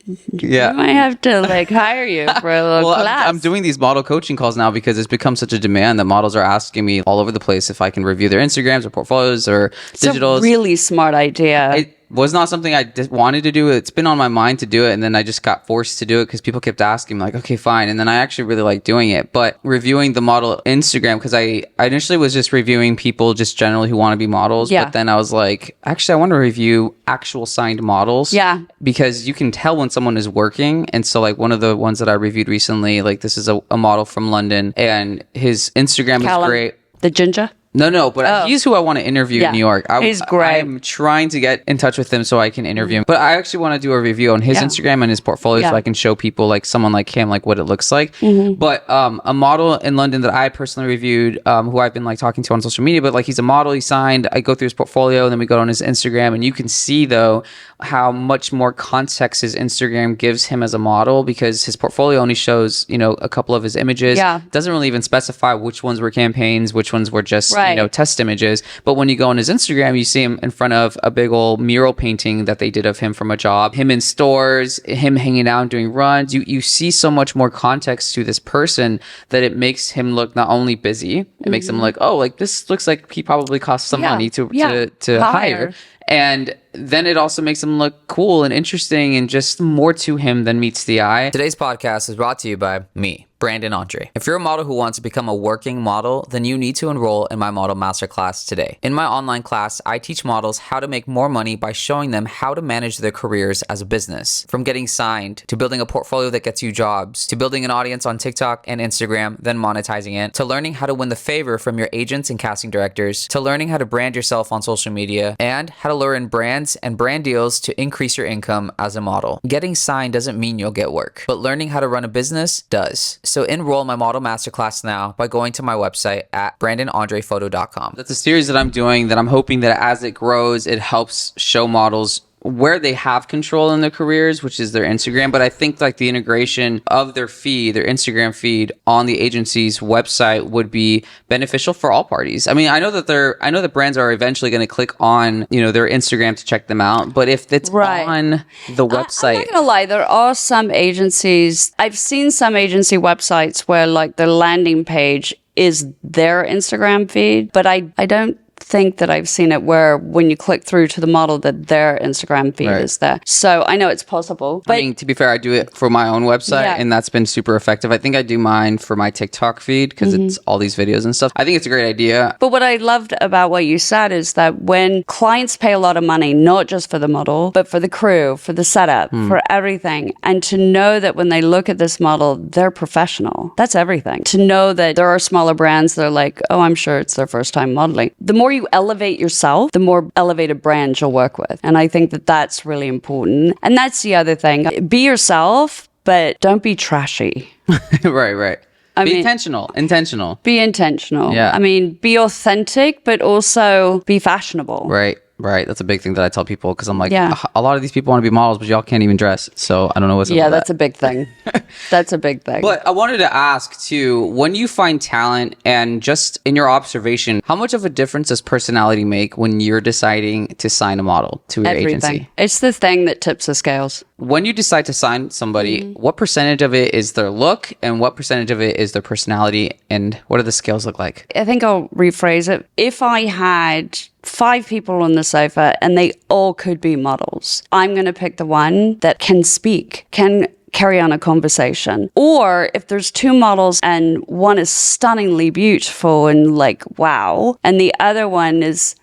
hire you for a little class. I'm doing these model coaching calls now because it's become such a demand that models are asking me all over the place if I can review their Instagrams or portfolios or digitals. It's a really smart idea. It was not something I wanted to do. It's been on my mind to do it, and then I just got forced to do it because people kept asking me, like, okay, fine. And then I actually really like doing it. But reviewing the model Instagram, because I initially was just reviewing people just generally who want to be models. But then I was like, actually, I want to review actual signed models. Yeah. Because you can tell when someone is working. And so, like, one of the ones that I reviewed recently, like, this is a model from London, and his Instagram is great. The ginger? No, but he's who I want to interview in New York. He's great. I'm trying to get in touch with him so I can interview him. But I actually want to do a review on his Instagram and his portfolio so I can show people, like someone like him, like what it looks like. But a model in London that I personally reviewed, who I've been like talking to on social media, but like he's a model, he signed, I go through his portfolio, and then we go on his Instagram, and you can see though how much more context his Instagram gives him as a model, because his portfolio only shows, a couple of his images. Doesn't really even specify which ones were campaigns, which ones were just test images. But when you go on his Instagram, you see him in front of a big old mural painting that they did of him from a job, him in stores, him hanging out and doing runs. You see so much more context to this person that it makes him look not only busy, it makes him like, oh, like this looks like he probably costs some money to hire. And then it also makes him look cool and interesting and just more to him than meets the eye. Today's podcast is brought to you by me, Brandon Andre. If you're a model who wants to become a working model, then you need to enroll in my model masterclass today. In my online class, I teach models how to make more money by showing them how to manage their careers as a business. From getting signed, to building a portfolio that gets you jobs, to building an audience on TikTok and Instagram, then monetizing it, to learning how to win the favor from your agents and casting directors, to learning how to brand yourself on social media, and how to lure in brands and brand deals to increase your income as a model. Getting signed doesn't mean you'll get work, but learning how to run a business does. So enroll in my model masterclass now by going to my website at brandonandrephoto.com. That's a series that I'm doing that I'm hoping that as it grows, it helps show models where they have control in their careers, which is their Instagram. But I think like the integration of their feed, their Instagram feed on the agency's website would be beneficial for all parties. I mean, I know that brands are eventually going to click on, their Instagram to check them out. But if it's on the website, I'm not going to lie, there are some agencies, I've seen some agency websites where like the landing page is their Instagram feed, but I don't think that I've seen it where when you click through to the model that their Instagram feed is there. So I know it's possible. But I mean, to be fair, I do it for my own website and that's been super effective. I think I do mine for my TikTok feed because it's all these videos and stuff. I think it's a great idea. But what I loved about what you said is that when clients pay a lot of money, not just for the model, but for the crew, for the setup, for everything, and to know that when they look at this model, they're professional. That's everything. To know that there are smaller brands that are like, oh, I'm sure it's their first time modeling. The more you elevate yourself, the more elevated brands you'll work with. And I think that that's really important. And that's the other thing. Be yourself, but don't be trashy. Right. Be intentional. Be intentional. Yeah. I mean, be authentic, but also be fashionable. Right. Right. That's a big thing that I tell people because I'm like, Yeah. a lot of these people want to be models, but y'all can't even dress. So I don't know what's up Yeah, with that's that. a big thing. That's a big thing. But I wanted to ask too, when you find talent and just in your observation, how much of a difference does personality make when you're deciding to sign a model to your agency? It's the thing that tips the scales. When you decide to sign somebody, Mm-hmm. what percentage of it is their look and what percentage of it is their personality, and what do the scales look like? I think I'll rephrase it. If I had 5 people on the sofa and they all could be models, I'm going to pick the one that can speak, can carry on a conversation. Or if there's 2 models and one is stunningly beautiful and like, wow, and the other one is,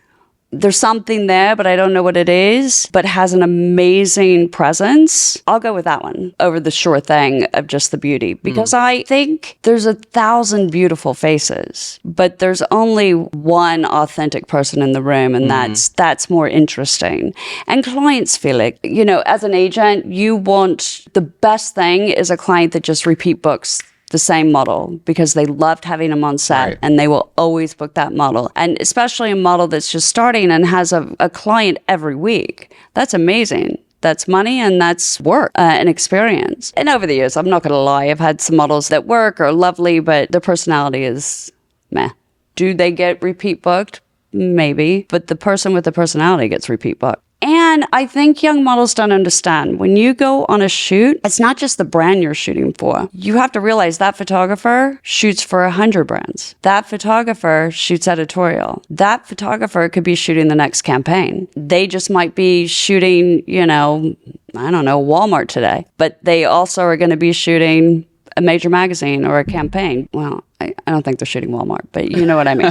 there's something there, but I don't know what it is, but has an amazing presence, I'll go with that one over the sure thing of just the beauty. Because I think there's 1,000 beautiful faces, but there's only one authentic person in the room, and that's more interesting. And clients feel it. You know, as an agent, you want, the best thing is a client that just repeat books the same model because they loved having them on set, Right. and they will always book that model. And especially a model that's just starting and has a client every week. That's amazing. That's money and that's work and experience. And over the years, I'm not going to lie, I've had some models that work or lovely, but their personality is meh. Do they get repeat booked? Maybe. But the person with the personality gets repeat booked. And I think young models don't understand. When you go on a shoot, it's not just the brand you're shooting for. You have to realize that photographer shoots for 100 brands. That photographer shoots editorial. That photographer could be shooting the next campaign. They just might be shooting, you know, I don't know, Walmart today. But they also are going to be shooting a major magazine or a campaign. Well, I don't think they're shooting Walmart, but you know what I mean.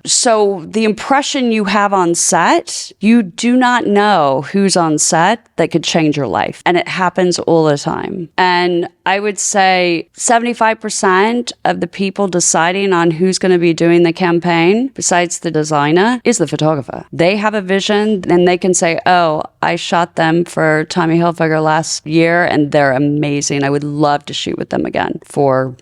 So the impression you have on set, you do not know who's on set that could change your life. And it happens all the time. And I would say 75% of the people deciding on who's going to be doing the campaign, besides the designer, is the photographer. They have a vision and they can say, oh, I shot them for Tommy Hilfiger last year and they're amazing. I would love to shoot with them again for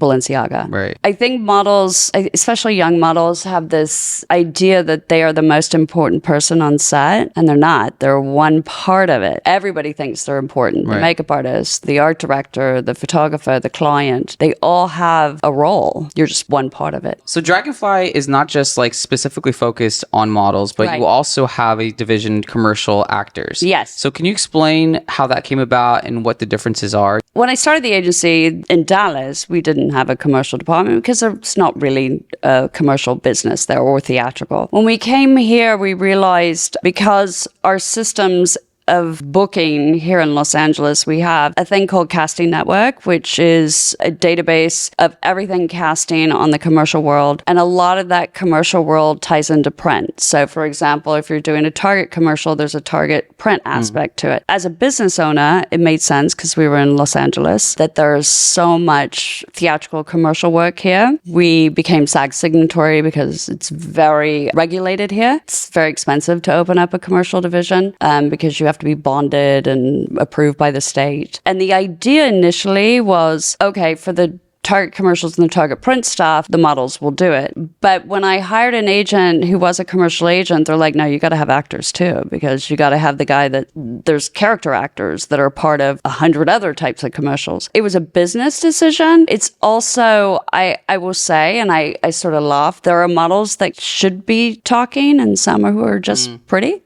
Balenciaga. Right. I think models, especially young models, have this idea that they are the most important person on set, and they're not. They're one part of it. Everybody thinks they're important. Right. The makeup artist, the art director, the photographer, the client, they all have a role. You're just one part of it. So Dragonfly is not just like specifically focused on models, but Right. you also have a division commercial actors. Yes. So can you explain how that came about and what the differences are? When I started the agency in Dallas, we didn't have a commercial department because it's not really a commercial business there or theatrical. When we came here, we realized because our systems of booking here in Los Angeles, we have a thing called Casting Network, which is a database of everything casting on the commercial world. And a lot of that commercial world ties into print. So for example, if you're doing a Target commercial, there's a Target print aspect to it. As a business owner, it made sense because we were in Los Angeles that there's so much theatrical commercial work here. We became SAG signatory because it's very regulated here. It's very expensive to open up a commercial division because you have to be bonded and approved by the state. And the idea initially was, okay, for the Target commercials and the Target print stuff, the models will do it. But when I hired an agent who was a commercial agent, they're like, no, you got to have actors too, because you got to have the guy that there's character actors that are part of 100 other types of commercials. It was a business decision. It's also, I will say, and I sort of laugh, there are models that should be talking and some who are just pretty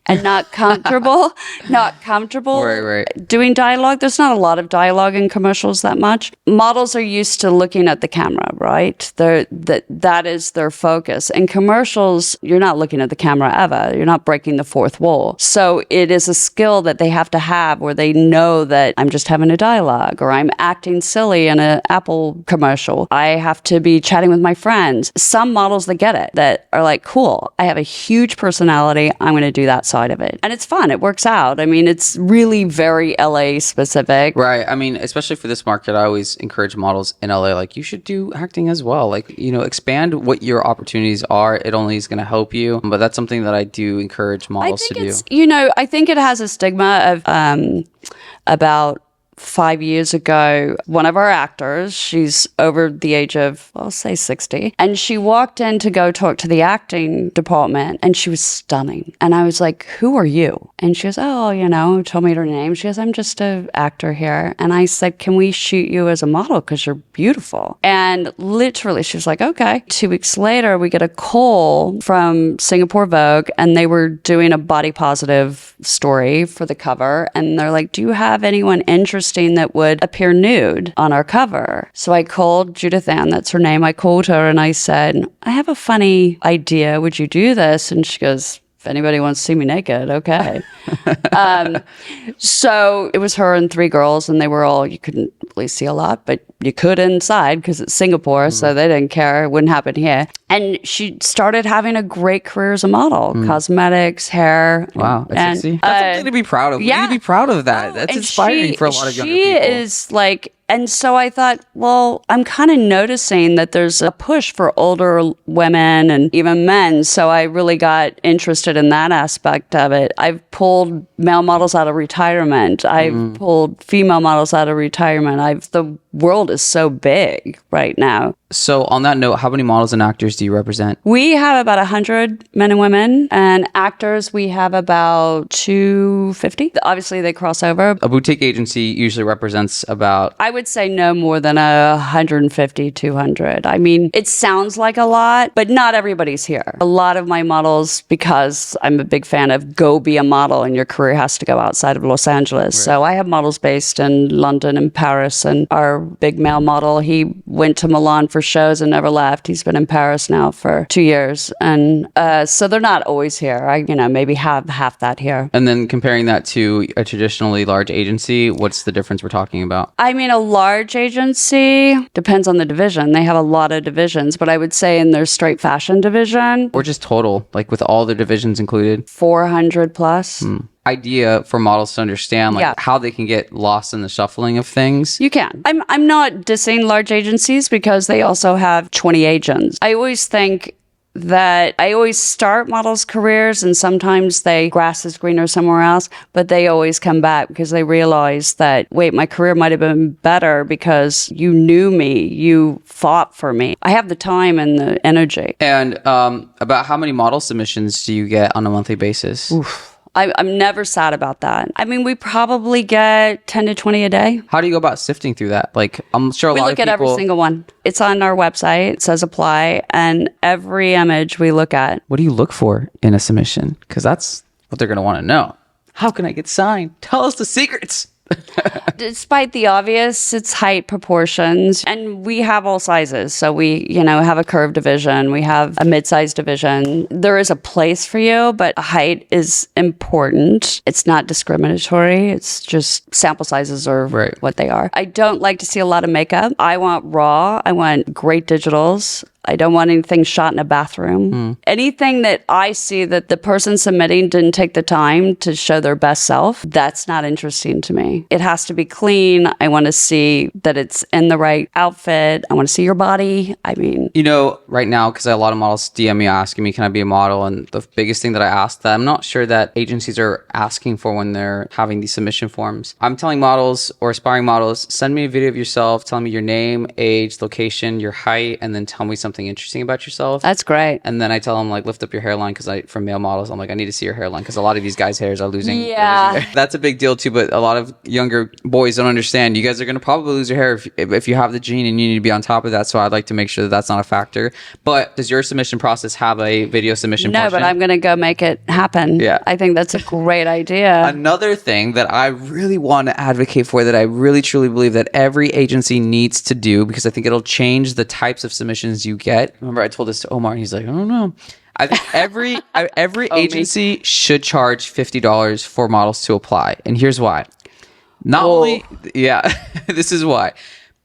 and not comfortable Right. doing dialogue. There's not a lot of dialogue in commercials that much. Models are used to looking at the camera, right? That is their focus. In commercials, you're not looking at the camera ever. You're not breaking the fourth wall. So it is a skill that they have to have where they know that I'm just having a dialogue or I'm acting silly in an Apple commercial. I have to be chatting with my friends. Some models that get it, that are like, cool, I have a huge personality. I'm going to do that side of it. And it's fun. It works out. I mean, it's really very LA specific. Right. I mean, especially for this market, I always encourage models in LA, like, you should do acting as well. Like, you know, expand what your opportunities are. It only is going to help you. But that's something that I do encourage models to do. I think it has a stigma of about 5 years ago, one of our actors, she's over the age of, I'll say 60, and she walked in to go talk to the acting department, and she was stunning. And I was like, who are you? And she goes, oh, told me her name. She goes, I'm just an actor here. And I said, can we shoot you as a model? Because you're beautiful. And literally, she was like, okay. 2 weeks later, we get a call from Singapore Vogue, and they were doing a body positive story for the cover. And they're like, do you have anyone interesting that would appear nude on our cover? So I called Judith Ann, that's her name. I called her and I said, I have a funny idea. Would you do this? And she goes, if anybody wants to see me naked, okay. So it was her and 3 girls, and they were all, you couldn't really see a lot, but you could inside because it's Singapore, so they didn't care. It wouldn't happen here. And she started having a great career as a model, cosmetics, hair. Wow, that's something to be proud of. Yeah. We need to be proud of that. That's inspiring for a lot of younger people. She is like, and so I thought, well, I'm kind of noticing that there's a push for older women and even men. So I really got interested in that aspect of it. I've pulled male models out of retirement. I've pulled female models out of retirement. The world is so big right now. So on that note, how many models and actors do you represent? We have about 100 men and women, and actors we have about 250. Obviously, they cross over. A boutique agency usually represents about... I would say no more than 150, 200. I mean, it sounds like a lot, but not everybody's here. A lot of my models, because I'm a big fan of go be a model and your career has to go outside of Los Angeles. Right. So I have models based in London and Paris, and our big male model, he went to Milan for shows and never left. He's been in Paris now for 2 years. And so they're not always here. I, maybe have half that here. And then comparing that to a traditionally large agency, what's the difference we're talking about? I mean, a large agency depends on the division. They have a lot of divisions, but I would say in their straight fashion division. Or just total, like with all the divisions included? 400 plus. Idea for models to understand how they can get lost in the shuffling of things. You can. I'm not dissing large agencies because they also have 20 agents. I always think that I always start models' careers and sometimes the grass is greener somewhere else, but they always come back because they realize that, wait, my career might have been better because you knew me, you fought for me. I have the time and the energy. And about how many model submissions do you get on a monthly basis? Oof. I'm never sad about that. I mean, we probably get 10 to 20 a day. How do you go about sifting through that? Like, I'm sure a lot of people... We look at every single one. It's on our website. It says apply. And every image we look at. What do you look for in a submission? Because that's what they're going to want to know. How can I get signed? Tell us the secrets. Despite the obvious, it's height, proportions, and we have all sizes. So we, have a curved division. We have a mid-sized division. There is a place for you, but height is important. It's not discriminatory. It's just sample sizes are what they are. I don't like to see a lot of makeup. I want raw. I want great digitals. I don't want anything shot in a bathroom. Anything that I see that the person submitting didn't take the time to show their best self, that's not interesting to me. It has to be clean. I want to see that it's in the right outfit. I want to see your body. I mean... right now, because a lot of models DM me asking me, can I be a model? And the biggest thing that I ask that I'm not sure that agencies are asking for when they're having these submission forms. I'm telling models or aspiring models, send me a video of yourself, tell me your name, age, location, your height, and then tell me something interesting about yourself. That's great. And then I tell them, lift up your hairline, because for male models, I'm like, I need to see your hairline, because a lot of these guys' hairs are losing. Yeah. That's a big deal too, but a lot of younger boys don't understand. You guys are going to probably lose your hair if you have the gene, and you need to be on top of that. So I'd like to make sure that that's not a factor. But does your submission process have a video submission portion? No, but I'm going to go make it happen. Yeah. I think that's a great idea. Another thing that I really want to advocate for, that I really truly believe that every agency needs to do, because I think it'll change the types of submissions you get. Remember, I told this to Omar, and he's like, I don't know. I think every agency should charge $50 for models to apply. And here's why. Not only, this is why.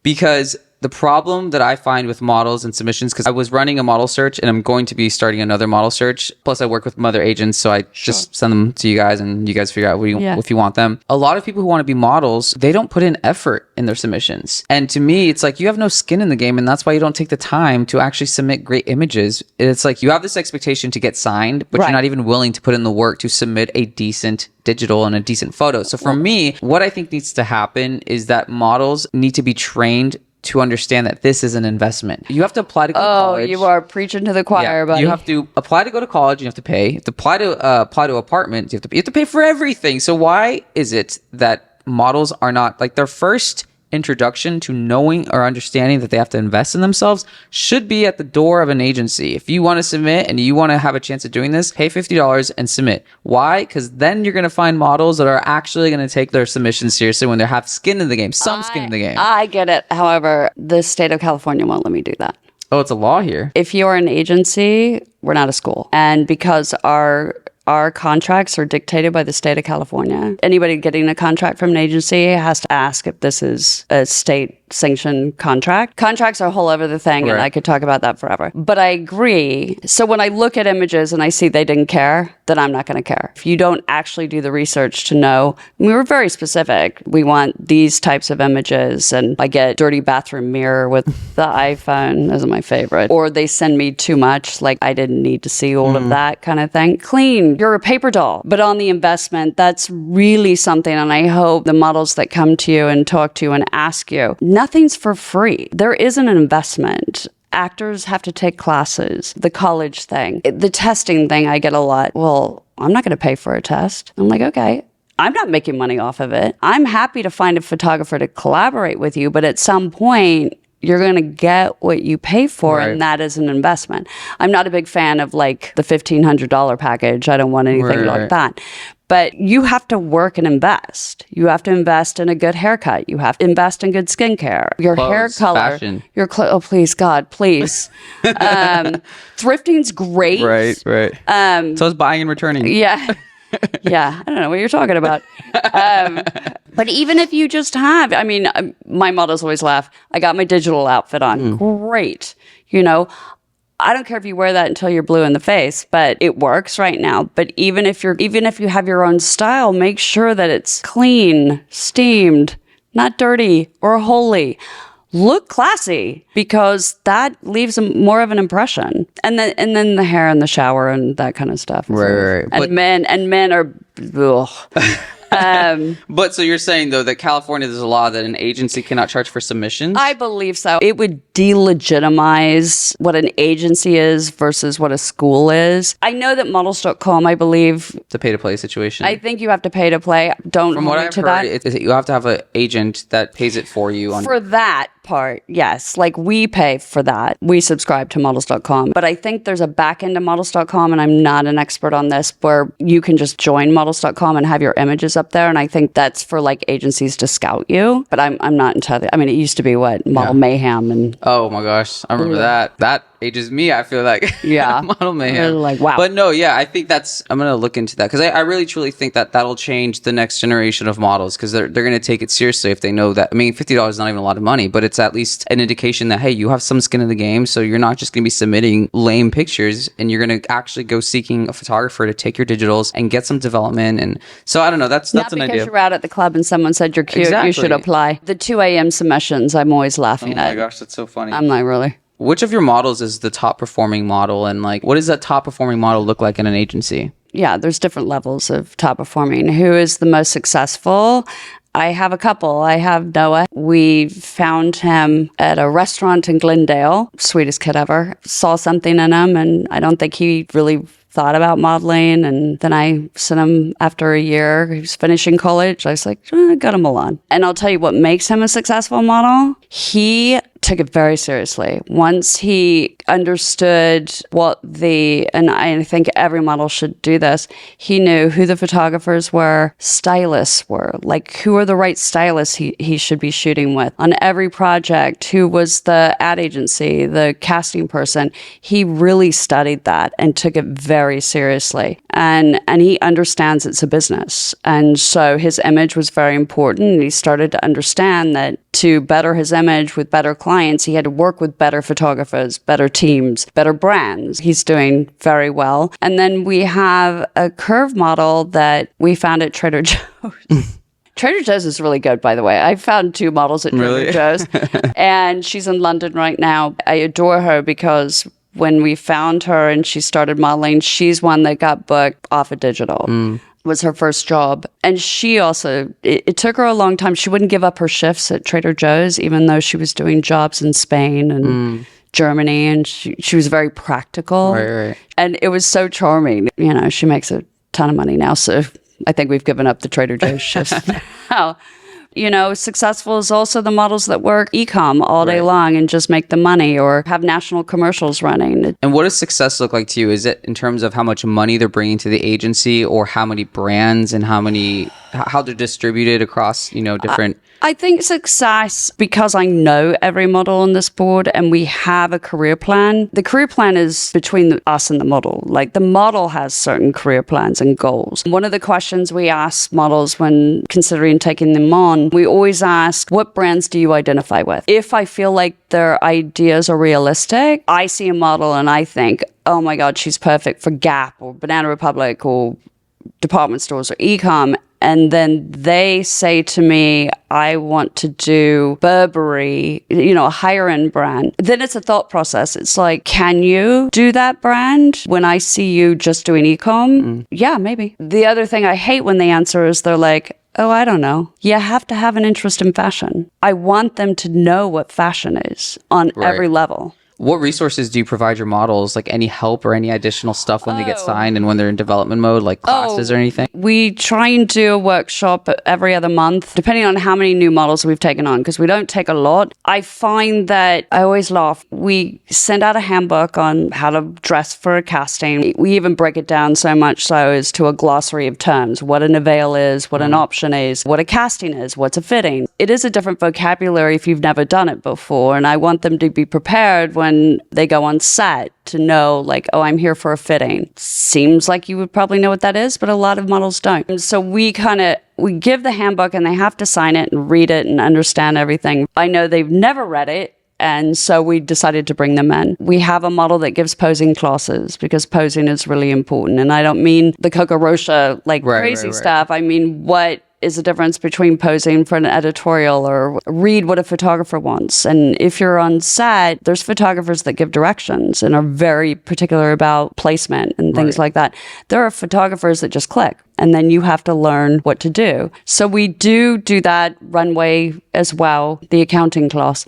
Because the problem that I find with models and submissions, because I was running a model search and I'm going to be starting another model search. Plus I work with other agents. So I just send them to you guys and you guys figure out if you want them. A lot of people who want to be models, they don't put in effort in their submissions. And to me, it's like you have no skin in the game. And that's why you don't take the time to actually submit great images. It's like you have this expectation to get signed, but you're not even willing to put in the work to submit a decent digital and a decent photo. So for me, what I think needs to happen is that models need to be trained to understand that this is an investment. You have to apply to go to college. Oh, you are preaching to the choir, buddy. You have to apply to go to college. You have to pay. You have to apply to apartments. You have to pay for everything. So why is it that models are not like their first introduction to knowing or understanding that they have to invest in themselves should be at the door of an agency. If you want to submit and you want to have a chance of doing this, pay $50 and submit. Why? Because then you're going to find models that are actually going to take their submission seriously when they have skin in the game, skin in the game. I get it. However, the state of California won't let me do that. Oh, it's a law here. If you're an agency, we're not a school. And because our contracts are dictated by the state of California. Anybody getting a contract from an agency has to ask if this is a state-sanctioned contract. Contracts are a whole other thing, and I could talk about that forever. But I agree. So when I look at images and I see they didn't care, then I'm not going to care. If you don't actually do the research to know, we were very specific. We want these types of images, and I get dirty bathroom mirror with the iPhone. Those are my favorite. Or they send me too much, like I didn't need to see all of that kind of thing. Clean. You're a paper doll. But on the investment, that's really something. And I hope the models that come to you and talk to you and ask you, nothing's for free. There isn't an investment. Actors have to take classes. The college thing. The testing thing, I get a lot. Well, I'm not going to pay for a test. I'm like, okay. I'm not making money off of it. I'm happy to find a photographer to collaborate with you, but at some point, you're going to get what you pay for, and that is an investment. I'm not a big fan of like the $1,500 package. I don't want anything like that. But you have to work and invest. You have to invest in a good haircut. You have to invest in good skincare. Your hair color. Fashion. Your oh, please, God, please. Thrifting's great. Right. So it's buying and returning. Yeah. Yeah, I don't know what you're talking about. But even if you just have, I mean, my models always laugh. I got my digital outfit on. Great. You know, I don't care if you wear that until you're blue in the face, but it works right now. But even if you have your own style, make sure that it's clean, steamed, not dirty or holey. Look classy, because that leaves more of an impression. And then the hair in the shower and that kind of stuff. Right. And men are ugh. But so you're saying, though, that California, there's a law that an agency cannot charge for submissions? I believe so. It would delegitimize what an agency is versus what a school is. I know that models.com, I believe... The pay-to-play situation. I think you have to pay to play. Don't From what I've heard, you have to have an agent that pays it for you. For that part, yes. Like, we pay for that. We subscribe to models.com. But I think there's a back end to models.com, and I'm not an expert on this, where you can just join models.com and have your images up there. And I think that's for like agencies to scout you. But I'm not entirely... I mean, it used to be Model Mayhem and... Oh my gosh, I remember that. That ages me, I feel like. Yeah. Model Mayhem. Like, wow. But no, yeah, I think I'm going to look into that, because I really truly think that that'll change the next generation of models, because they're going to take it seriously if they know that. I mean, $50 is not even a lot of money, but it's at least an indication that, hey, you have some skin in the game, so you're not just going to be submitting lame pictures, and you're going to actually go seeking a photographer to take your digitals and get some development. And so I don't know, that's an idea. Not because you're out at the club and someone said you're cute, you should apply. The 2 a.m. submissions, I'm always laughing at. Oh my gosh, that's so funny. I'm like, really? Which of your models is the top performing model, and like, what does that top performing model look like in an agency? Yeah, there's different levels of top performing. Who is the most successful? I have a couple. I have Noah. We found him at a restaurant in Glendale. Sweetest kid ever. Saw something in him, and I don't think he really thought about modeling. And then I sent him after a year. He was finishing college. I was like, go to Milan. And I'll tell you what makes him a successful model. He took it very seriously. Once he understood and I think every model should do this, he knew who the photographers were, stylists were, like who are the right stylists he should be shooting with. On every project, who was the ad agency, the casting person, he really studied that and took it very seriously. And he understands it's a business. And so his image was very important. And he started to understand that to better his image with better clients, clients, he had to work with better photographers, better teams, better brands. He's doing very well. And then we have a curve model that we found at Trader Joe's. Trader Joe's is really good, by the way. I found 2 models at Trader Joe's, and she's in London right now. I adore her because when we found her and she started modeling, she's one that got booked off of digital. Was her first job. And she also, it took her a long time. She wouldn't give up her shifts at Trader Joe's, even though she was doing jobs in Spain and Germany, and she was very practical. Right. And it was so charming. You know, she makes a ton of money now, so I think we've given up the Trader Joe's shifts now. You know, successful is also the models that work e-com all day long and just make the money or have national commercials running. And what does success look like to you? Is it in terms of how much money they're bringing to the agency, or how many brands and how they're distributed across, you know, different... I think success, because I know every model on this board and we have a career plan. The career plan is between us and the model. Like, the model has certain career plans and goals. One of the questions we ask models when considering taking them on, we always ask, what brands do you identify with? If I feel like their ideas are realistic, I see a model and I think, oh my God, she's perfect for Gap or Banana Republic or department stores or e-com. And then they say to me, I want to do Burberry, you know, a higher end brand. Then it's a thought process. It's like, can you do that brand when I see you just doing e-com? Yeah, maybe. The other thing I hate when they answer is they're like, oh, I don't know. You have to have an interest in fashion. I want them to know what fashion is on every level. What resources do you provide your models? Like any help or any additional stuff when they get signed and when they're in development mode, like classes or anything? We try and do a workshop every other month, depending on how many new models we've taken on, because we don't take a lot. I find that I always laugh. We send out a handbook on how to dress for a casting. We even break it down so much so as to a glossary of terms, what an avail is, what an option is, what a casting is, what's a fitting. It is a different vocabulary if you've never done it before, and I want them to be prepared when they go on set to know, like, oh, I'm here for a fitting. Seems like you would probably know what that is, but a lot of models don't. And so we give the handbook and they have to sign it and read it and understand everything. I know they've never read it, and so we decided to bring them in. We have a model that gives posing classes because posing is really important. And I don't mean the Coco Rocha, like crazy stuff. I mean, what is the difference between posing for an editorial or read what a photographer wants. And if you're on set, there's photographers that give directions and are very particular about placement and things like that. There are photographers that just click, and then you have to learn what to do. So we do that runway as well, the accounting class.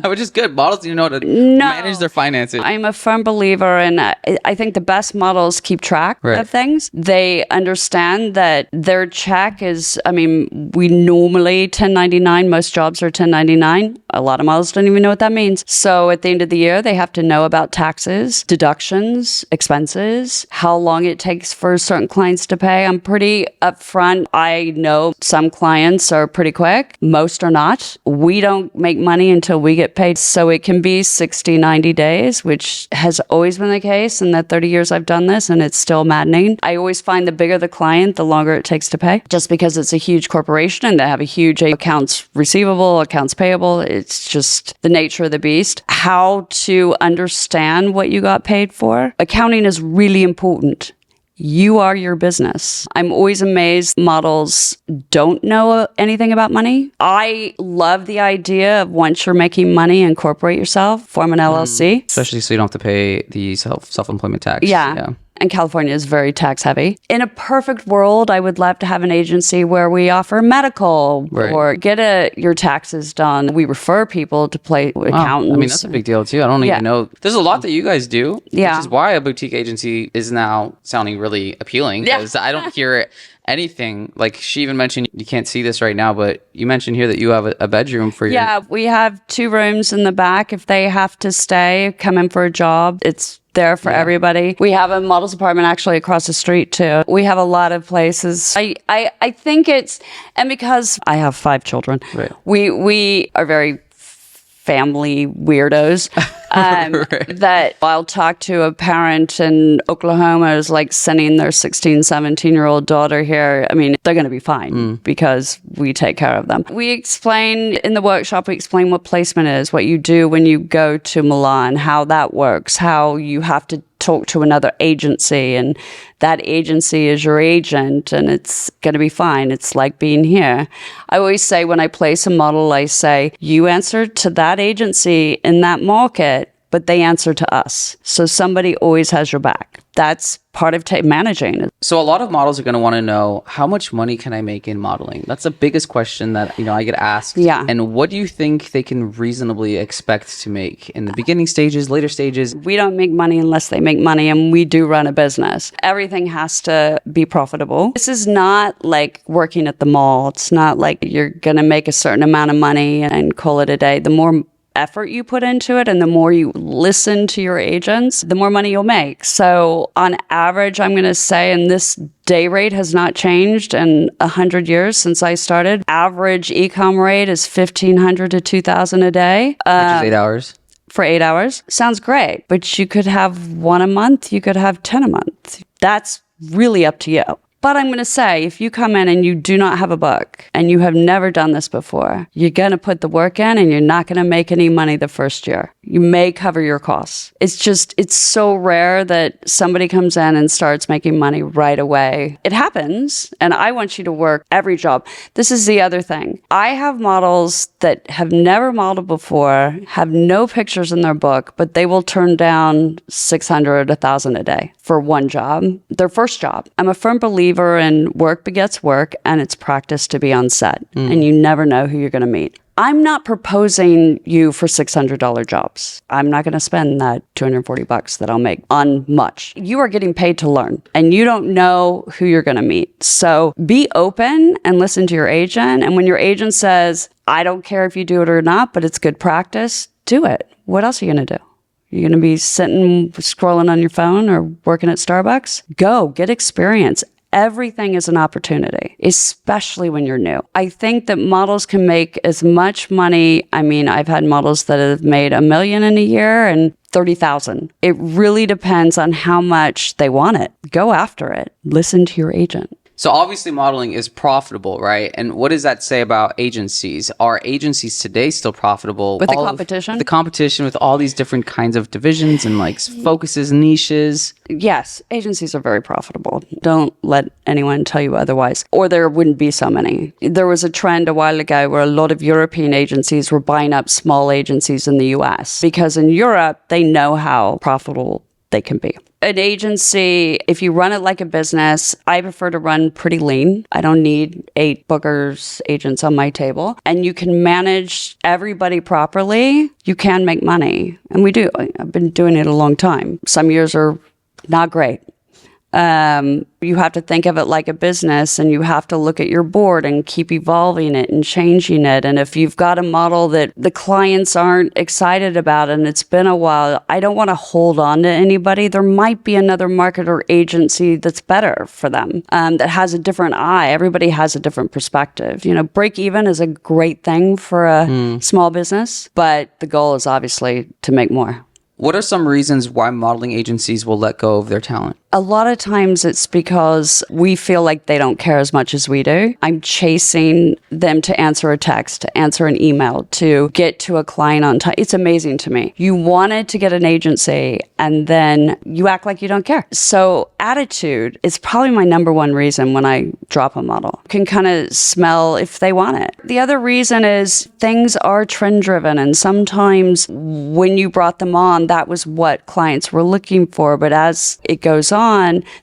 Which is good. Models need to know how to manage their finances. I'm a firm believer in, I think the best models keep track of things. They understand that their check is, I mean, we normally 1099, most jobs are 1099. A lot of models don't even know what that means. So at the end of the year, they have to know about taxes, deductions, expenses, how long it takes for certain clients to pay. I'm pretty upfront. I know some clients are pretty quick. Most are not. We don't make money until we get paid. So it can be 60, 90 days, which has always been the case in the 30 years I've done this, and it's still maddening. I always find the bigger the client, the longer it takes to pay, just because it's a huge corporation and they have a huge accounts receivable, accounts payable. It's just the nature of the beast. How to understand what you got paid for. Accounting is really important. You are your business. I'm always amazed models don't know anything about money. I love the idea of once you're making money, incorporate yourself, form an LLC. Especially so you don't have to pay the self-employment tax. Yeah. And California is very tax heavy. In a perfect world, I would love to have an agency where we offer medical or get your taxes done. We refer people to play accountants. I mean, that's a big deal too. I don't even know. There's a lot that you guys do, which is why a boutique agency is now sounding really appealing, because I don't hear anything. Like, she even mentioned, you can't see this right now, but you mentioned here that you have a bedroom for your... Yeah, we have 2 rooms in the back. If they have to stay, come in for a job, it's there for everybody. We have a models apartment actually across the street too. We have a lot of places. I think it's, and because I have 5 children, we are very family weirdos. That I'll talk to a parent in Oklahoma who's like sending their 16, 17-year-old daughter here. I mean, they're going to be fine because we take care of them. We explain in the workshop, we explain what placement is, what you do when you go to Milan, how that works, how you have to talk to another agency, and that agency is your agent, and it's going to be fine. It's like being here. I always say when I place a model, I say, you answer to that agency in that market, but they answer to us. So somebody always has your back. That's part of managing. So a lot of models are going to want to know, how much money can I make in modeling? That's the biggest question that, I get asked. Yeah. And what do you think they can reasonably expect to make in the beginning stages, later stages? We don't make money unless they make money, and we do run a business. Everything has to be profitable. This is not like working at the mall. It's not like you're going to make a certain amount of money and call it a day. The more effort you put into it and the more you listen to your agents, the more money you'll make. So on average, I'm going to say, and this day rate has not changed in 100 years since I started, average e-com rate is $1,500 to $2,000 a day. Which is 8 hours. For 8 hours. Sounds great, but you could have one a month, you could have 10 a month. That's really up to you. But I'm going to say, if you come in and you do not have a book and you have never done this before, you're going to put the work in and you're not going to make any money the first year. You may cover your costs. It's so rare that somebody comes in and starts making money right away. It happens, and I want you to work every job. This is the other thing. I have models that have never modeled before, have no pictures in their book, but they will turn down $600, $1,000 a day for one job, their first job. I'm a firm believer in work begets work, and it's practice to be on set, and you never know who you're going to meet. I'm not proposing you for $600 jobs. I'm not going to spend that $240 that I'll make on much. You are getting paid to learn, and you don't know who you're going to meet. So be open and listen to your agent. And when your agent says, I don't care if you do it or not, but it's good practice, do it. What else are you going to do? You're going to be sitting, scrolling on your phone or working at Starbucks? Go, get experience. Everything is an opportunity, especially when you're new. I think that models can make as much money. I mean, I've had models that have made $1 million in a year and 30,000. It really depends on how much they want it. Go after it. Listen to your agent. So obviously modeling is profitable, right? And what does that say about agencies? Are agencies today still profitable? With the competition? The competition with all these different kinds of divisions and like focuses, niches. Yes, agencies are very profitable. Don't let anyone tell you otherwise, or there wouldn't be so many. There was a trend a while ago where a lot of European agencies were buying up small agencies in the US because in Europe, they know how profitable they can be. An agency, if you run it like a business, I prefer to run pretty lean. I don't need 8 bookers, agents on my table. And you can manage everybody properly. You can make money. And we do. I've been doing it a long time. Some years are not great. You have to think of it like a business, and you have to look at your board and keep evolving it and changing it. And if you've got a model that the clients aren't excited about and it's been a while, I don't want to hold on to anybody. There might be another market or agency that's better for them, that has a different eye. Everybody has a different perspective. Break even is a great thing for a small business, but the goal is obviously to make more. What are some reasons why modeling agencies will let go of their talent? A lot of times it's because we feel like they don't care as much as we do. I'm chasing them to answer a text, to answer an email, to get to a client on time. It's amazing to me. You wanted to get an agency and then you act like you don't care. So attitude is probably my number one reason when I drop a model. You can kind of smell if they want it. The other reason is things are trend driven, and sometimes when you brought them on, that was what clients were looking for. But as it goes on,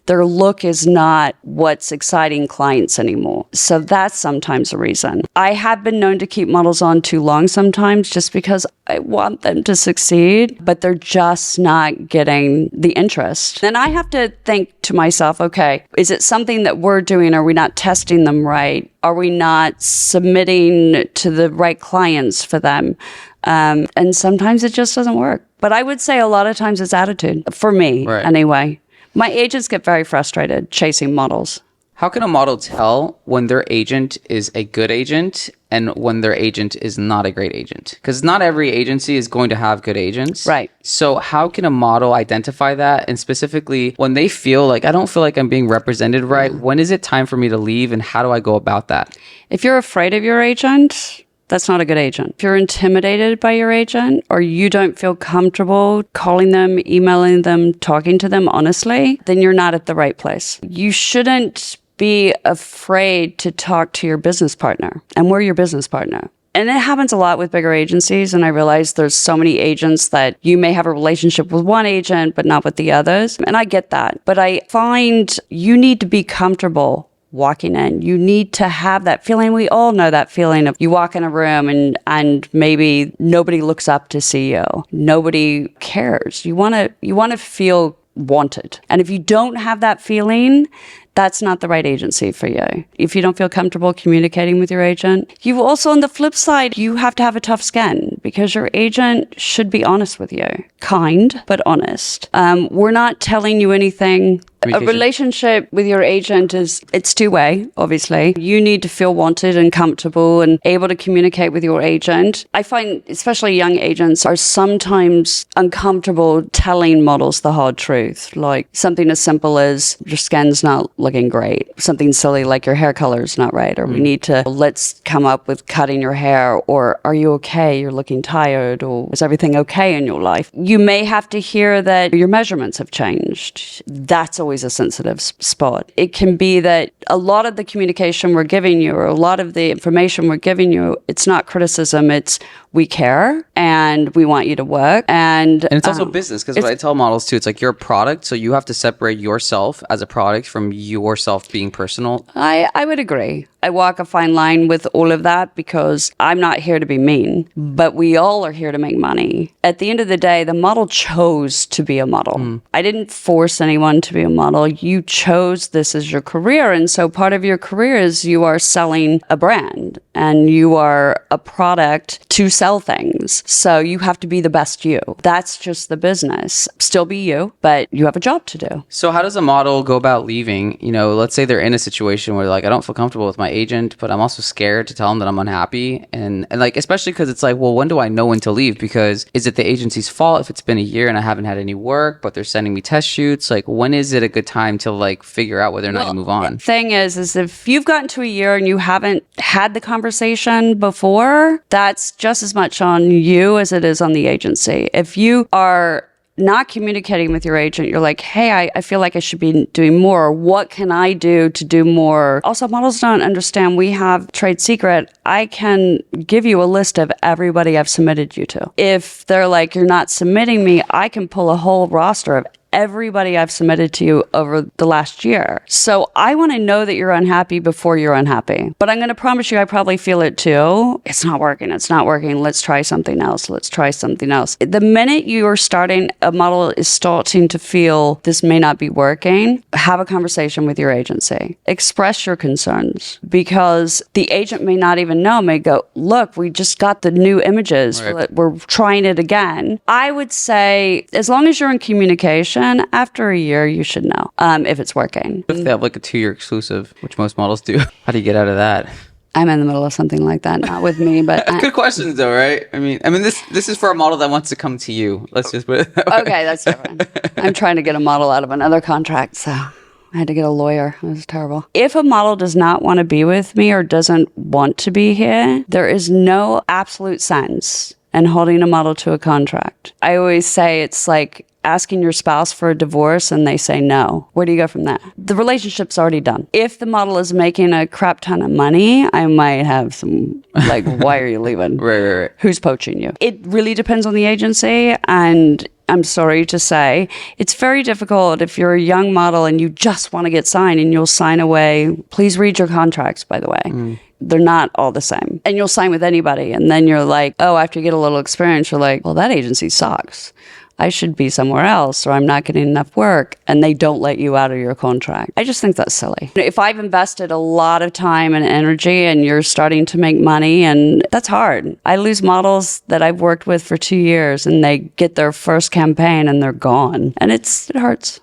their look is not what's exciting clients anymore. So that's sometimes a reason. I have been known to keep models on too long sometimes just because I want them to succeed, but they're just not getting the interest. Then I have to think to myself, okay, is it something that we're doing? Are we not testing them right? Are we not submitting to the right clients for them? And sometimes it just doesn't work. But I would say a lot of times it's attitude, for me anyway. My agents get very frustrated chasing models. How can a model tell when their agent is a good agent and when their agent is not a great agent? Because not every agency is going to have good agents. Right. So how can a model identify that? And specifically, when they feel like, I don't feel like I'm being represented right, when is it time for me to leave, and how do I go about that? If you're afraid of your agent, that's not a good agent. If you're intimidated by your agent, or you don't feel comfortable calling them, emailing them, talking to them honestly, then you're not at the right place. You shouldn't be afraid to talk to your business partner, and we're your business partner. And it happens a lot with bigger agencies. And I realize there's so many agents that you may have a relationship with one agent, but not with the others. And I get that. But I find you need to be comfortable walking in. You need to have that feeling. We all know that feeling of you walk in a room and maybe nobody looks up to see you. Nobody cares. You want to feel wanted. And if you don't have that feeling, that's not the right agency for you. If you don't feel comfortable communicating with your agent, you also, on the flip side, you have to have a tough skin because your agent should be honest with you. Kind, but honest. We're not telling you anything. A relationship with your agent it's two-way, obviously. You need to feel wanted and comfortable and able to communicate with your agent. I find especially young agents are sometimes uncomfortable telling models the hard truth. Like something as simple as your skin's not looking great. Something silly like your hair color is not right. Or let's come up with cutting your hair. Or are you okay? You're looking tired. Or is everything okay in your life? You may have to hear that your measurements have changed. That's always a sensitive spot. It can be that a lot of the communication we're giving you or a lot of the information we're giving you, it's not criticism, it's we care and we want you to work. And it's also business, because what I tell models too, it's like you're a product, so you have to separate yourself as a product from yourself being personal. I would agree. I walk a fine line with all of that because I'm not here to be mean, but we all are here to make money. At the end of the day, the model chose to be a model. I didn't force anyone to be a model. You chose this as your career. And so part of your career is you are selling a brand and you are a product to sell things. So you have to be the best you. That's just the business. Still be you, but you have a job to do. So how does a model go about leaving? You know, let's say they're in a situation where like, I don't feel comfortable with my agent, but I'm also scared to tell them that I'm unhappy. And like, especially because it's like, well, when do I know when to leave? Because is it the agency's fault if it's been a year and I haven't had any work, but they're sending me test shoots? Like, when is it a good time to like figure out whether or not you move on? The thing is if you've gotten to a year and you haven't had the conversation before, that's just as much on you as it is on the agency. If you are not communicating with your agent, you're like, hey, I feel like I should be doing more. What can I do to do more? Also, models don't understand we have trade secret. I can give you a list of everybody I've submitted you to. If they're like, you're not submitting me, I can pull a whole roster of everybody I've submitted to you over the last year. So I want to know that you're unhappy before you're unhappy. But I'm going to promise you, I probably feel it too. It's not working. It's not working. Let's try something else. Let's try something else. The minute you're starting, a model is starting to feel this may not be working, have a conversation with your agency. Express your concerns because the agent may not even know, may go, look, we just got the new images. Right. We're trying it again. I would say as long as you're in communication, after a year, you should know if it's working. If they have like a 2-year exclusive, which most models do, how do you get out of that? I'm in the middle of something like that, not with me, but good questions though, right? I mean, this is for a model that wants to come to you. Let's just put it that way. Okay, that's different. I'm trying to get a model out of another contract, so I had to get a lawyer. It was terrible. If a model does not want to be with me or doesn't want to be here, there is no absolute sense in holding a model to a contract. I always say it's like asking your spouse for a divorce and they say no. Where do you go from that? The relationship's already done. If the model is making a crap ton of money, I might have some, like, why are you leaving? Right. Who's poaching you? It really depends on the agency, and I'm sorry to say, it's very difficult if you're a young model and you just want to get signed and you'll sign away. Please read your contracts, by the way. They're not all the same. And you'll sign with anybody. And then you're like, oh, after you get a little experience, you're like, well, that agency sucks. I should be somewhere else, or I'm not getting enough work, and they don't let you out of your contract. I just think that's silly. If I've invested a lot of time and energy and you're starting to make money, and that's hard. I lose models that I've worked with for 2 years and they get their first campaign and they're gone. And it hurts.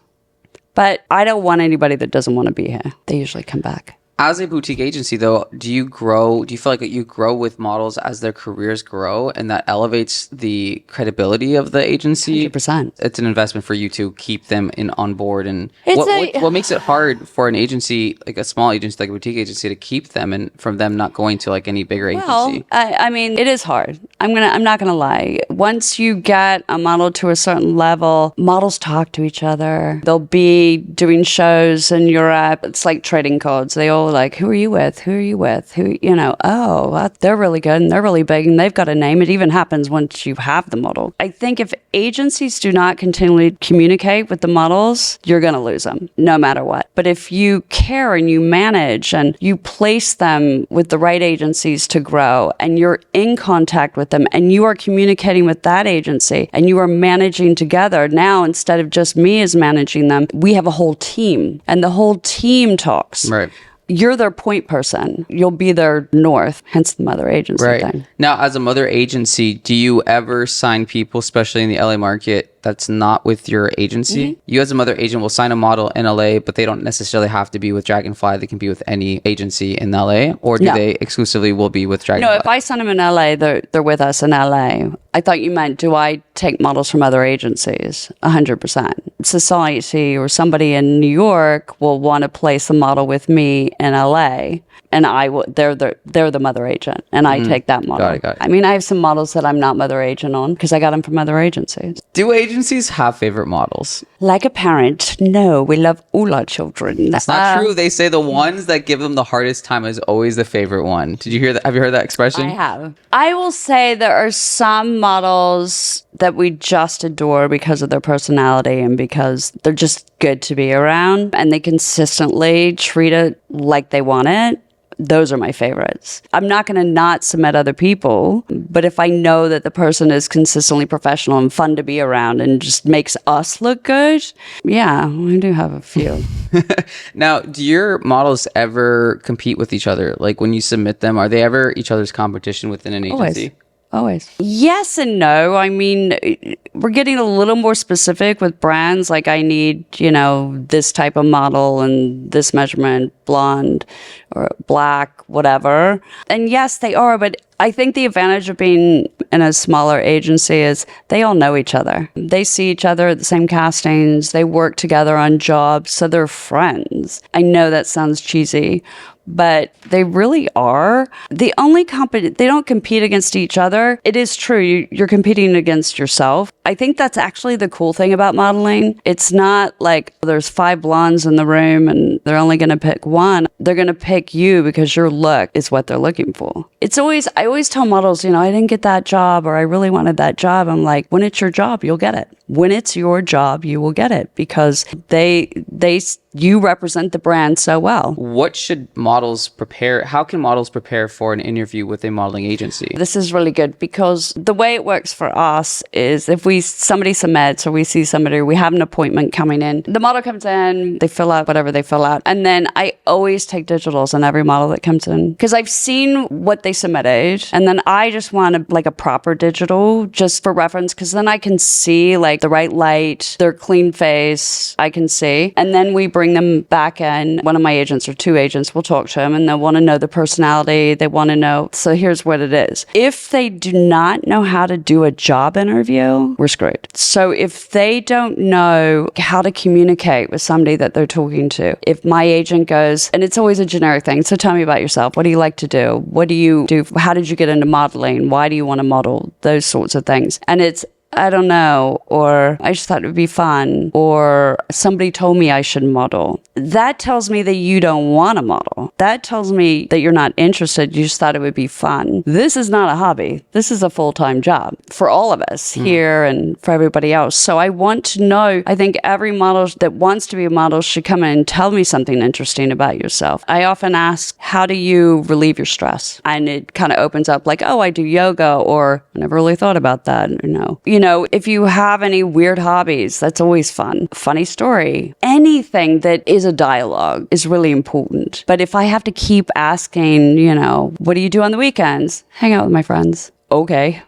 But I don't want anybody that doesn't want to be here. They usually come back. As a boutique agency, though, do you feel like you grow with models as their careers grow, and that elevates the credibility of the agency? 100%. It's an investment for you to keep them on board. And It's what makes it hard for an agency, like a small agency, like a boutique agency, to keep them and from them not going to like any bigger agency? Well, I mean, it is hard. I'm not gonna lie. Once you get a model to a certain level, models talk to each other. They'll be doing shows in Europe. It's like trading cards. They all like, who are you with? Who are you with? Who, oh, well, they're really good and they're really big and they've got a name. It even happens once you have the model. I think if agencies do not continually communicate with the models, you're gonna lose them no matter what. But if you care and you manage and you place them with the right agencies to grow and you're in contact with them and you are communicating with that agency and you are managing together, now instead of just me as managing them, we have a whole team and the whole team talks. Right. You're their point person. You'll be their north, hence the mother agency thing. Now, as a mother agency, do you ever sign people, especially in the LA market, that's not with your agency? You as a mother agent will sign a model in LA, but they don't necessarily have to be with Dragonfly. They can be with any agency in LA, or do they exclusively will be with Dragonfly? No, if I send them in LA, they're with us in LA. I thought you meant, do I take models from other agencies? 100%. Society or somebody in New York will want to place a model with me in LA, and they're the mother agent, and I take that model. Got it. I mean, I have some models that I'm not mother agent on because I got them from other agencies. Do agencies have favorite models? Like a parent, no, we love all our children. That's not true. They say the ones that give them the hardest time is always the favorite one. Did you hear that? Have you heard that expression? I have. I will say there are some models that we just adore because of their personality and because they're just good to be around and they consistently treat it like they want it. Those are my favorites. I'm not going to not submit other people, but if I know that the person is consistently professional and fun to be around and just makes us look good, yeah, I do have a few. Now, do your models ever compete with each other? Like when you submit them, are they ever each other's competition within an agency? Always. Yes and no. I mean, we're getting a little more specific with brands. Like I need, this type of model and this measurement, blonde or black, whatever. And yes, they are. But I think the advantage of being in a smaller agency is they all know each other. They see each other at the same castings. They work together on jobs. So they're friends. I know that sounds cheesy, but they really are. They don't compete against each other. It is true. You're competing against yourself. I think that's actually the cool thing about modeling. It's not like there's 5 blondes in the room and they're only going to pick one. They're going to pick you because your look is what they're looking for. I always tell models, I didn't get that job or I really wanted that job. I'm like, when it's your job, you'll get it. When it's your job, you will get it because you represent the brand so well. What should models prepare? How can models prepare for an interview with a modeling agency? This is really good because the way it works for us is if somebody submits or we see somebody, we have an appointment coming in, the model comes in, they fill out whatever they fill out. And then I always take digitals on every model that comes in because I've seen what they submitted. And then I just want a proper digital just for reference because then I can see the right light, their clean face, I can see. And then we bring them back in. One of my agents or 2 agents will talk to them and they'll want to know the personality. They want to know. So here's what it is. If they do not know how to do a job interview, we're screwed. So if they don't know how to communicate with somebody that they're talking to, if my agent goes, and it's always a generic thing. So tell me about yourself. What do you like to do? What do you do? How did you get into modeling? Why do you want to model? Those sorts of things. And it's, I don't know, or I just thought it would be fun, or somebody told me I should model. That tells me that you don't want to model. That tells me that you're not interested. You just thought it would be fun. This is not a hobby. This is a full-time job for all of us here and for everybody else. So I want to know, I think every model that wants to be a model should come in and tell me something interesting about yourself. I often ask, how do you relieve your stress? And it kind of opens up I do yoga, or I never really thought about that. If you have any weird hobbies, that's always fun. Funny story. Anything that is a dialogue is really important. But if I have to keep asking, what do you do on the weekends? Hang out with my friends. Okay.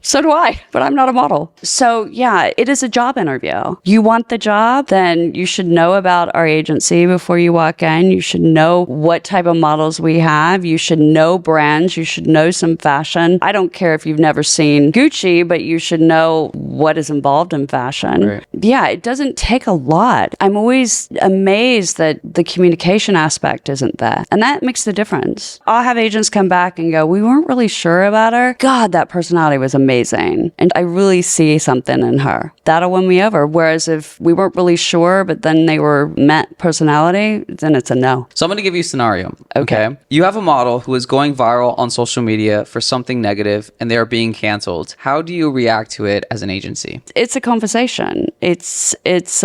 So do I, but I'm not a model. So yeah, it is a job interview. You want the job, then you should know about our agency before you walk in. You should know what type of models we have. You should know brands. You should know some fashion. I don't care if you've never seen Gucci, but you should know what is involved in fashion. Right. Yeah, it doesn't take a lot. I'm always amazed that the communication aspect isn't there. And that makes the difference. I'll have agents come back and go, we weren't really sure about her. God, that personality was amazing. And I really see something in her. That'll win me over. Whereas if we weren't really sure, but then they were met personality, then it's a no. So I'm going to give you a scenario. Okay. You have a model who is going viral on social media for something negative and they are being canceled. How do you react to it as an agency? It's a conversation. It's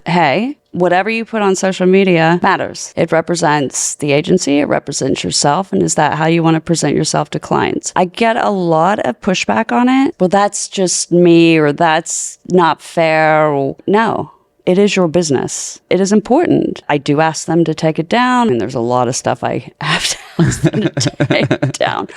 hey, whatever you put on social media matters. It represents the agency, it represents yourself, and is that how you want to present yourself to clients? I get a lot of pushback on it. Well, that's just me, or that's not fair. Or, no. It is your business. It is important. I do ask them to take it down, and there's a lot of stuff I have to ask them to take down.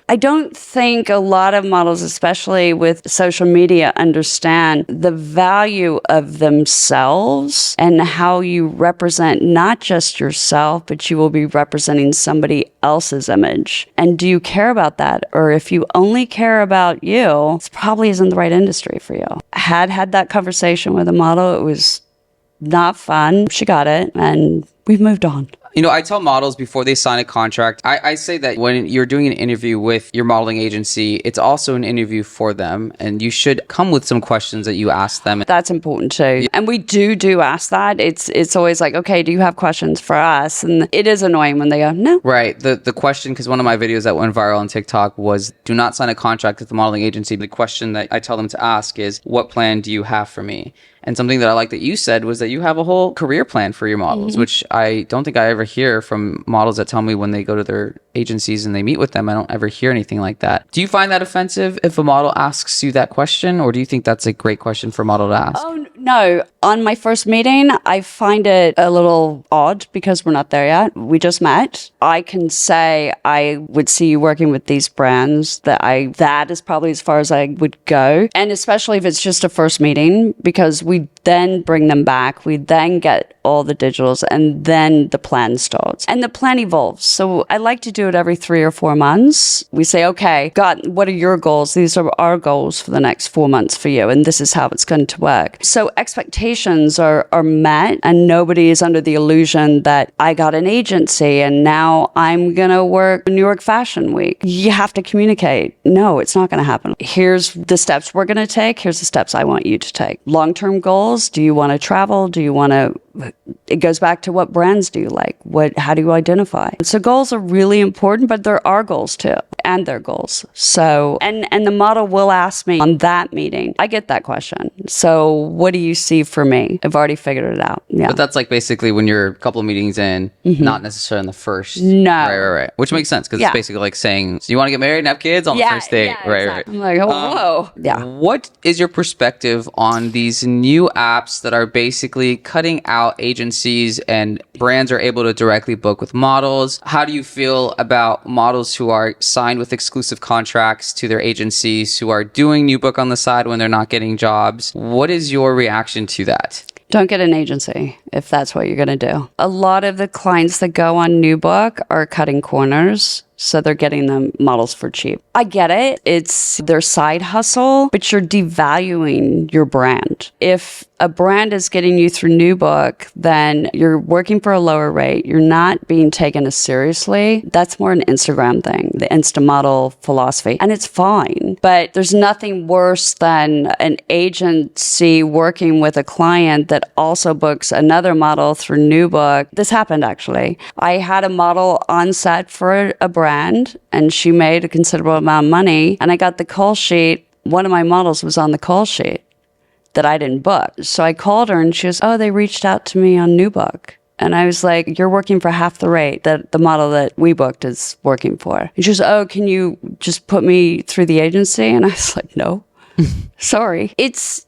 I don't think a lot of models, especially with social media, understand the value of themselves and how you represent not just yourself, but you will be representing somebody else's image. And do you care about that? Or if you only care about you, it probably isn't the right industry for you. I had that conversation with a model. It was not fun. She got it, and we've moved on. You know, I tell models before they sign a contract, I say that when you're doing an interview with your modeling agency, it's also an interview for them. And you should come with some questions that you ask them. That's important too. And we do ask that. It's always like, okay, do you have questions for us? And it is annoying when they go, no. Right. The question, because one of my videos that went viral on TikTok was, do not sign a contract with the modeling agency. The question that I tell them to ask is, what plan do you have for me? And something that I like that you said was that you have a whole career plan for your models, which I don't think I ever hear from models that tell me when they go to their agencies and they meet with them. I don't ever hear anything like that. Do you find that offensive if a model asks you that question, or do you think that's a great question for a model to ask? Oh, no. On my first meeting, I find it a little odd because we're not there yet. We just met. I can say I would see you working with these brands, that is probably as far as I would go. And especially if it's just a first meeting, because we then bring them back. We then get all the digitals, and then the plan starts. And the plan evolves. So I like to do it every 3 or 4 months. We say, okay, God, what are your goals? These are our goals for the next 4 months for you, and this is how it's going to work. So expectations are met, and nobody is under the illusion that I got an agency and now I'm going to work New York Fashion Week. You have to communicate. No, it's not going to happen. Here's the steps we're going to take. Here's the steps I want you to take. Long-term goals. Do you want to travel? Do you want to... It goes back to what brands do you like? How do you identify? So goals are really important, but there are goals too, and their goals. So, and the model will ask me on that meeting. I get that question. So what do you see for me? I've already figured it out. Yeah. But that's like basically when you're a couple of meetings in, not necessarily on the first. No. Right. Which makes sense because it's basically like saying, so you want to get married and have kids on the first date? Yeah, right. I'm like, oh, whoa. Yeah. What is your perspective on these new apps that are basically cutting out agencies and brands are able to directly book with models? How do you feel about models who are signed with exclusive contracts to their agencies, who are doing new book on the side when they're not getting jobs? What is your reaction to that? Don't get an agency if that's what you're going to do. A lot of the clients that go on New Book are cutting corners. So they're getting the models for cheap. I get it. It's their side hustle, but you're devaluing your brand. If a brand is getting you through New Book, then you're working for a lower rate. You're not being taken as seriously. That's more an Instagram thing, the Insta model philosophy. And it's fine. But there's nothing worse than an agency working with a client that also books another model through New Book. This happened actually. I had a model on set for a brand, and she made a considerable amount of money, and I got the call sheet. One of my models was on the call sheet that I didn't book. So I called her and she goes, oh, they reached out to me on New Book. And I was like, you're working for half the rate that the model that we booked is working for. And she goes, oh, can you just put me through the agency? And I was like, no, sorry. It's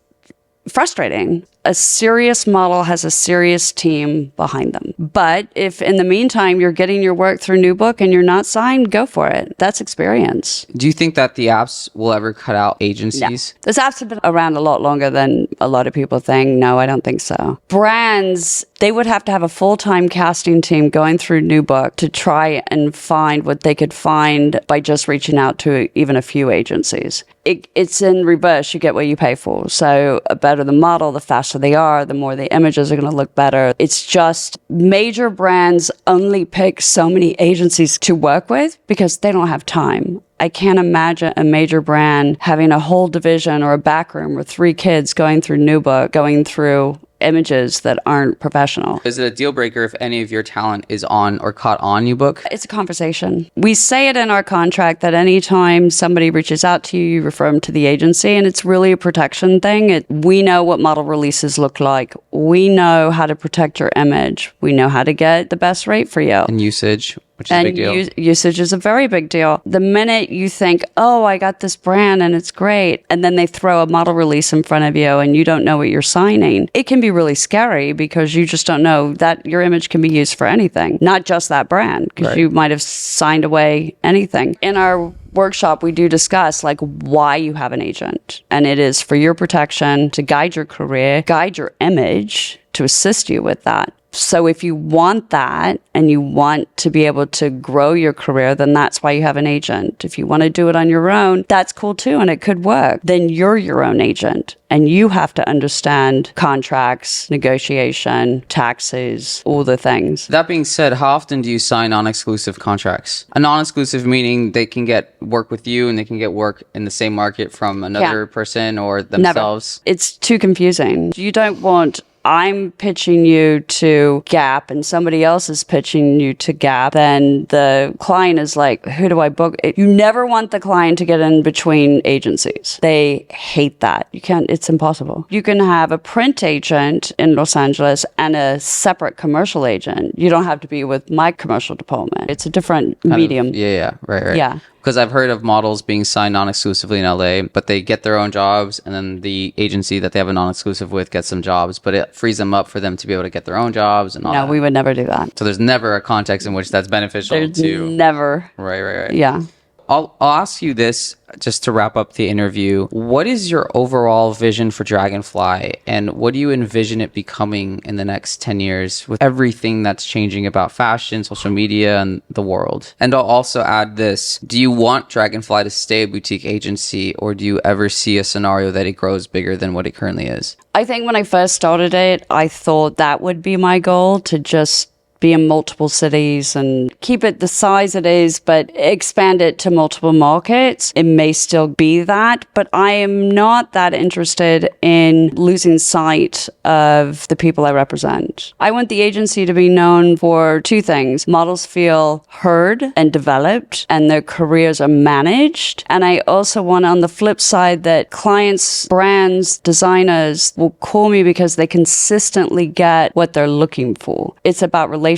frustrating. A serious model has a serious team behind them. But if in the meantime you're getting your work through New Book and you're not signed, go for it. That's experience. Do you think that the apps will ever cut out agencies? No. Those apps have been around a lot longer than a lot of people think. No, I don't think so. Brands, they would have to have a full-time casting team going through New Book to try and find what they could find by just reaching out to even a few agencies. It's in reverse. You get what you pay for. So the better the model, the faster they are, the more the images are going to look better. It's just major brands only pick so many agencies to work with because they don't have time. I can't imagine a major brand having a whole division or a back room with 3 kids going through New Book, going through images that aren't professional. Is it a deal breaker if any of your talent is on or caught on New Book? It's a conversation. We say it in our contract that anytime somebody reaches out to you, you refer them to the agency, and it's really a protection thing. We know what model releases look like. We know how to protect your image. We know how to get the best rate for you. And usage, which is a big deal. Usage is a very big deal. The minute you think, oh, I got this brand and it's great, and then they throw a model release in front of you and you don't know what you're signing, it can be really scary because you just don't know that your image can be used for anything, not just that brand, because you might have signed away anything. In our workshop, we do discuss like why you have an agent, and it is for your protection, to guide your career, guide your image, to assist you with that. So if you want that and you want to be able to grow your career, then that's why you have an agent. If you want to do it on your own, that's cool too, and it could work. Then you're your own agent, and you have to understand contracts, negotiation, taxes, all the things. That being said, how often do you sign non-exclusive contracts? A non-exclusive meaning they can get work with you and they can get work in the same market from another person or themselves? Never. It's too confusing. You don't want I'm pitching you to Gap and somebody else is pitching you to Gap, then the client is like, who do I book? You never want the client to get in between agencies. They hate that. You can't, it's impossible. You can have a print agent in Los Angeles and a separate commercial agent. You don't have to be with my commercial department. It's a different medium. Right. Yeah. Because I've heard of models being signed non-exclusively in LA, but they get their own jobs, and then the agency that they have a non-exclusive with gets some jobs, but it frees them up for them to be able to get their own jobs and all that. No, we would never do that. So there's never a context in which that's beneficial Never. Right. Yeah. I'll ask you this just to wrap up the interview. What is your overall vision for Dragonfly, and what do you envision it becoming in the next 10 years with everything that's changing about fashion, social media, and the world? And I'll also add this. Do you want Dragonfly to stay a boutique agency, or do you ever see a scenario that it grows bigger than what it currently is? I think when I first started it, I thought that would be my goal, to just be in multiple cities and keep it the size it is, but expand it to multiple markets. It may still be that, but I am not that interested in losing sight of the people I represent. I want the agency to be known for 2 things. Models feel heard and developed, and their careers are managed. And I also want, on the flip side, that clients, brands, designers will call me because they consistently get what they're looking for. It's about relationships,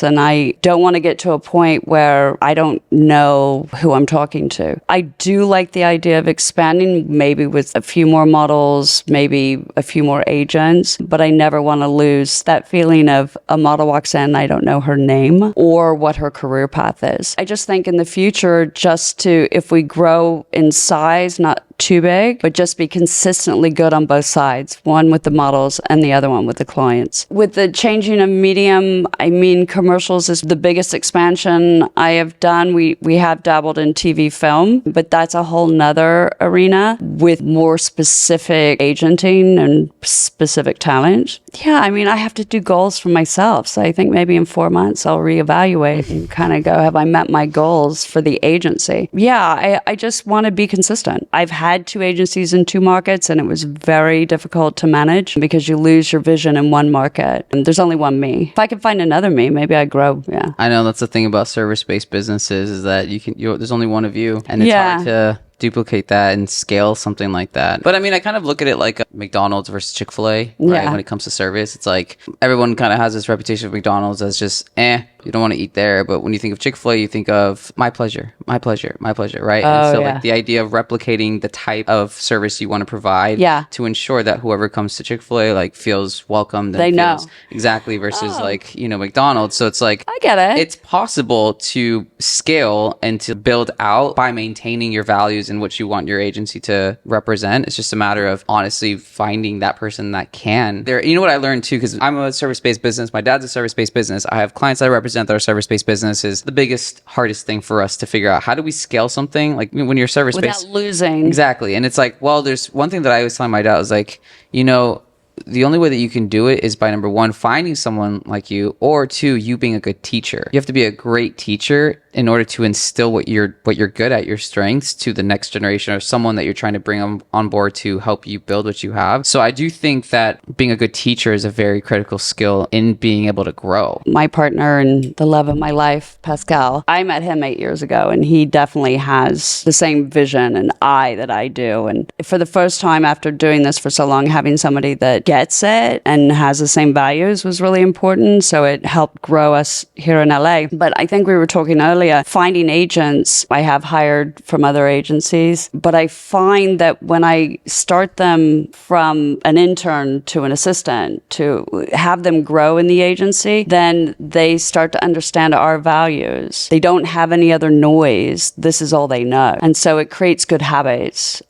and I don't want to get to a point where I don't know who I'm talking to. I do like the idea of expanding, maybe with a few more models, maybe a few more agents, but I never want to lose that feeling of a model walks in, I don't know her name or what her career path is. I just think in the future, if we grow in size, not too big, but just be consistently good on both sides, one with the models and the other one with the clients. With the changing of medium, I mean, commercials is the biggest expansion I have done. We have dabbled in TV film, but that's a whole nother arena with more specific agenting and specific talent. Yeah, I mean, I have to do goals for myself. So I think maybe in 4 months I'll reevaluate and kind of go, have I met my goals for the agency? Yeah, I just want to be consistent. I've had 2 agencies in 2 markets, and it was very difficult to manage because you lose your vision in one market. And there's only one me. If I could find another me, maybe I'd grow. Yeah. I know that's the thing about service-based businesses, is that there's only one of you, and it's hard to duplicate that and scale something like that. But I mean, I kind of look at it like McDonald's versus Chick-fil-A, right? When it comes to service, it's like everyone kind of has this reputation of McDonald's as just you don't want to eat there. But when you think of Chick-fil-A, you think of my pleasure, my pleasure, my pleasure, right? And so like the idea of replicating the type of service you want to provide to ensure that whoever comes to Chick-fil-A like feels welcomed and feels exactly versus like, you know, McDonald's. So it's like, I get it. It's possible to scale and to build out by maintaining your values and what you want your agency to represent. It's just a matter of honestly finding that person that can. There, you know what I learned too, because I'm a service-based business. My dad's a service-based business. I have clients that I represent that are service-based businesses. The biggest, hardest thing for us to figure out, how do we scale something like when you're service-based without losing? Exactly. And it's like, well, there's one thing that I always tell my dad was like, you know, the only way that you can do it is by number one, finding someone like you, or two, you being a good teacher. You have to be a great teacher in order to instill what you're good at, your strengths, to the next generation or someone that you're trying to bring on board to help you build what you have. So I do think that being a good teacher is a very critical skill in being able to grow. My partner and the love of my life, Pascal, I met him 8 years ago, and he definitely has the same vision and eye that I do. And for the first time after doing this for so long, having somebody that gets it and has the same values was really important. So it helped grow us here in LA. But I think we were talking earlier, finding agents I have hired from other agencies, but I find that when I start them from an intern to an assistant to have them grow in the agency, then they start to understand our values. They don't have any other noise. This is all they know. And so it creates good habits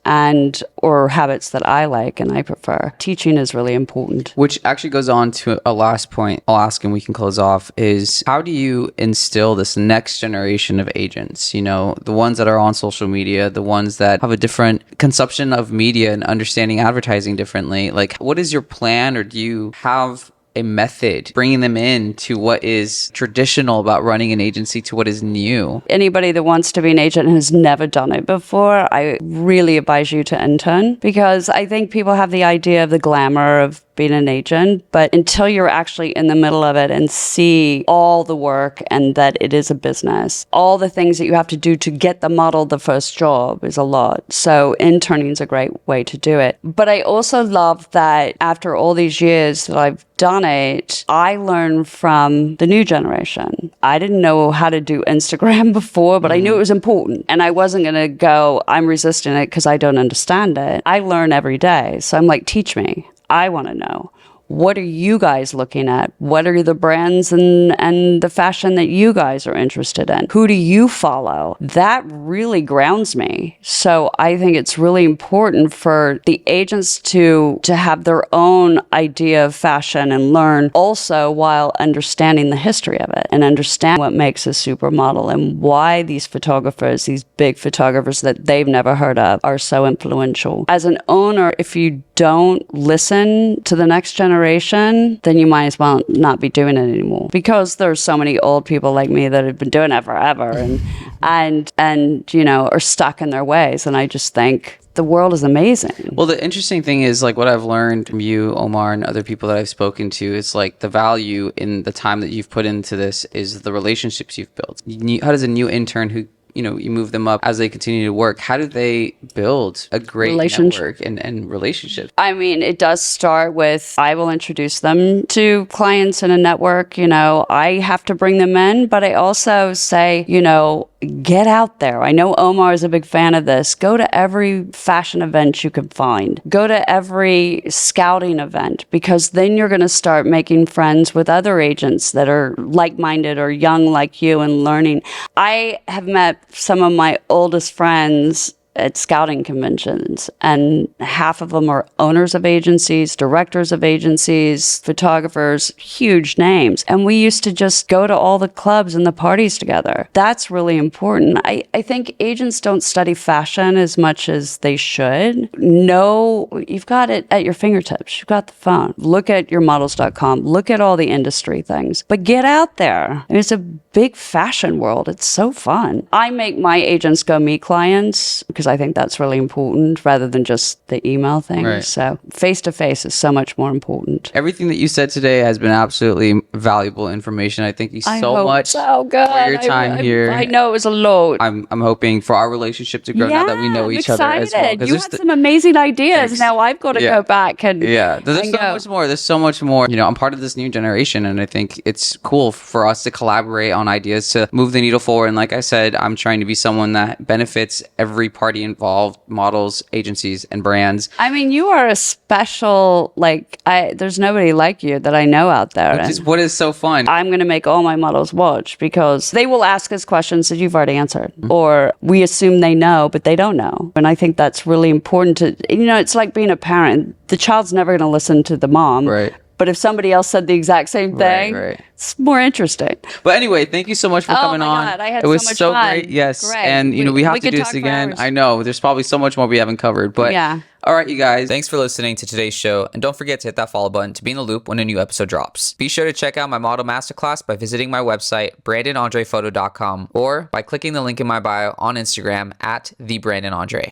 or habits that I like and I prefer. Teaching is really important. Which actually goes on to a last point I'll ask and we can close off is, how do you instill this next generation of agents? You know, the ones that are on social media, the ones that have a different consumption of media and understanding advertising differently. Like, what is your plan, or do you have a method bringing them in to what is traditional about running an agency to what is new? Anybody that wants to be an agent and has never done it before, I really advise you to intern, because I think people have the idea of the glamour of being an agent, but until you're actually in the middle of it and see all the work and that it is a business, all the things that you have to do to get the model the first job is a lot. So interning is a great way to do it. But I also love that after all these years that I've done it, I learned from the new generation. I didn't know how to do Instagram before, but I knew it was important. And I wasn't going to go, I'm resisting it because I don't understand it. I learn every day. So I'm like, teach me. I want to know. What are you guys looking at? What are the brands and the fashion that you guys are interested in? Who do you follow? That really grounds me. So I think it's really important for the agents to have their own idea of fashion and learn also while understanding the history of it and understand what makes a supermodel and why these photographers, these big photographers that they've never heard of, are so influential. As an owner, if you don't listen to the next generation, then you might as well not be doing it anymore, because there's so many old people like me that have been doing it forever and you know, are stuck in their ways. And I just think the world is amazing. Well, the interesting thing is, like, what I've learned from you, Omar, and other people that I've spoken to, is like the value in the time that you've put into this is the relationships you've built. How does a new intern who, you know, you move them up as they continue to work, how do they build a great network and relationships? I mean, it does start with, I will introduce them to clients in a network. You know, I have to bring them in, but I also say, you know, get out there. I know Omar is a big fan of this. Go to every fashion event you can find. Go to every scouting event, because then you're going to start making friends with other agents that are like-minded or young like you and learning. I have met some of my oldest friends at scouting conventions, and half of them are owners of agencies, directors of agencies, photographers, huge names. And we used to just go to all the clubs and the parties together. That's really important. I think agents don't study fashion as much as they should. No, you've got it at your fingertips. You've got the phone. Look at yourmodels.com. Look at all the industry things. But get out there. It's a big fashion world. It's so fun. I make my agents go meet clients because because I think that's really important rather than just the email thing. Right. So face-to-face is so much more important. Everything that you said today has been absolutely valuable information. I thank you so much so good. for your time here. I know it was a lot. I'm hoping for our relationship to grow now that we know each other as well. You had some amazing ideas. Now I've got to go back and there's so much more. There's so much more. You know, I'm part of this new generation, and I think it's cool for us to collaborate on ideas to move the needle forward. And like I said, I'm trying to be someone that benefits every party involved, models, agencies, and brands. I mean, you are a special, there's nobody like you that I know out there. Which is what is so fun. I'm going to make all my models watch because they will ask us questions that you've already answered. Or we assume they know, but they don't know. And I think that's really important to, it's like being a parent. The child's never going to listen to the mom. Right. But if somebody else said the exact same thing, it's more interesting. But anyway, thank you so much for coming on. God, I had it was so much so fun. great. Yes. Great. And, we have to do this again. I know. There's probably so much more we haven't covered. But all right, you guys. Thanks for listening to today's show. And don't forget to hit that follow button to be in the loop when a new episode drops. Be sure to check out my model masterclass by visiting my website, brandonandrephoto.com, or by clicking the link in my bio on Instagram @thebrandonandre.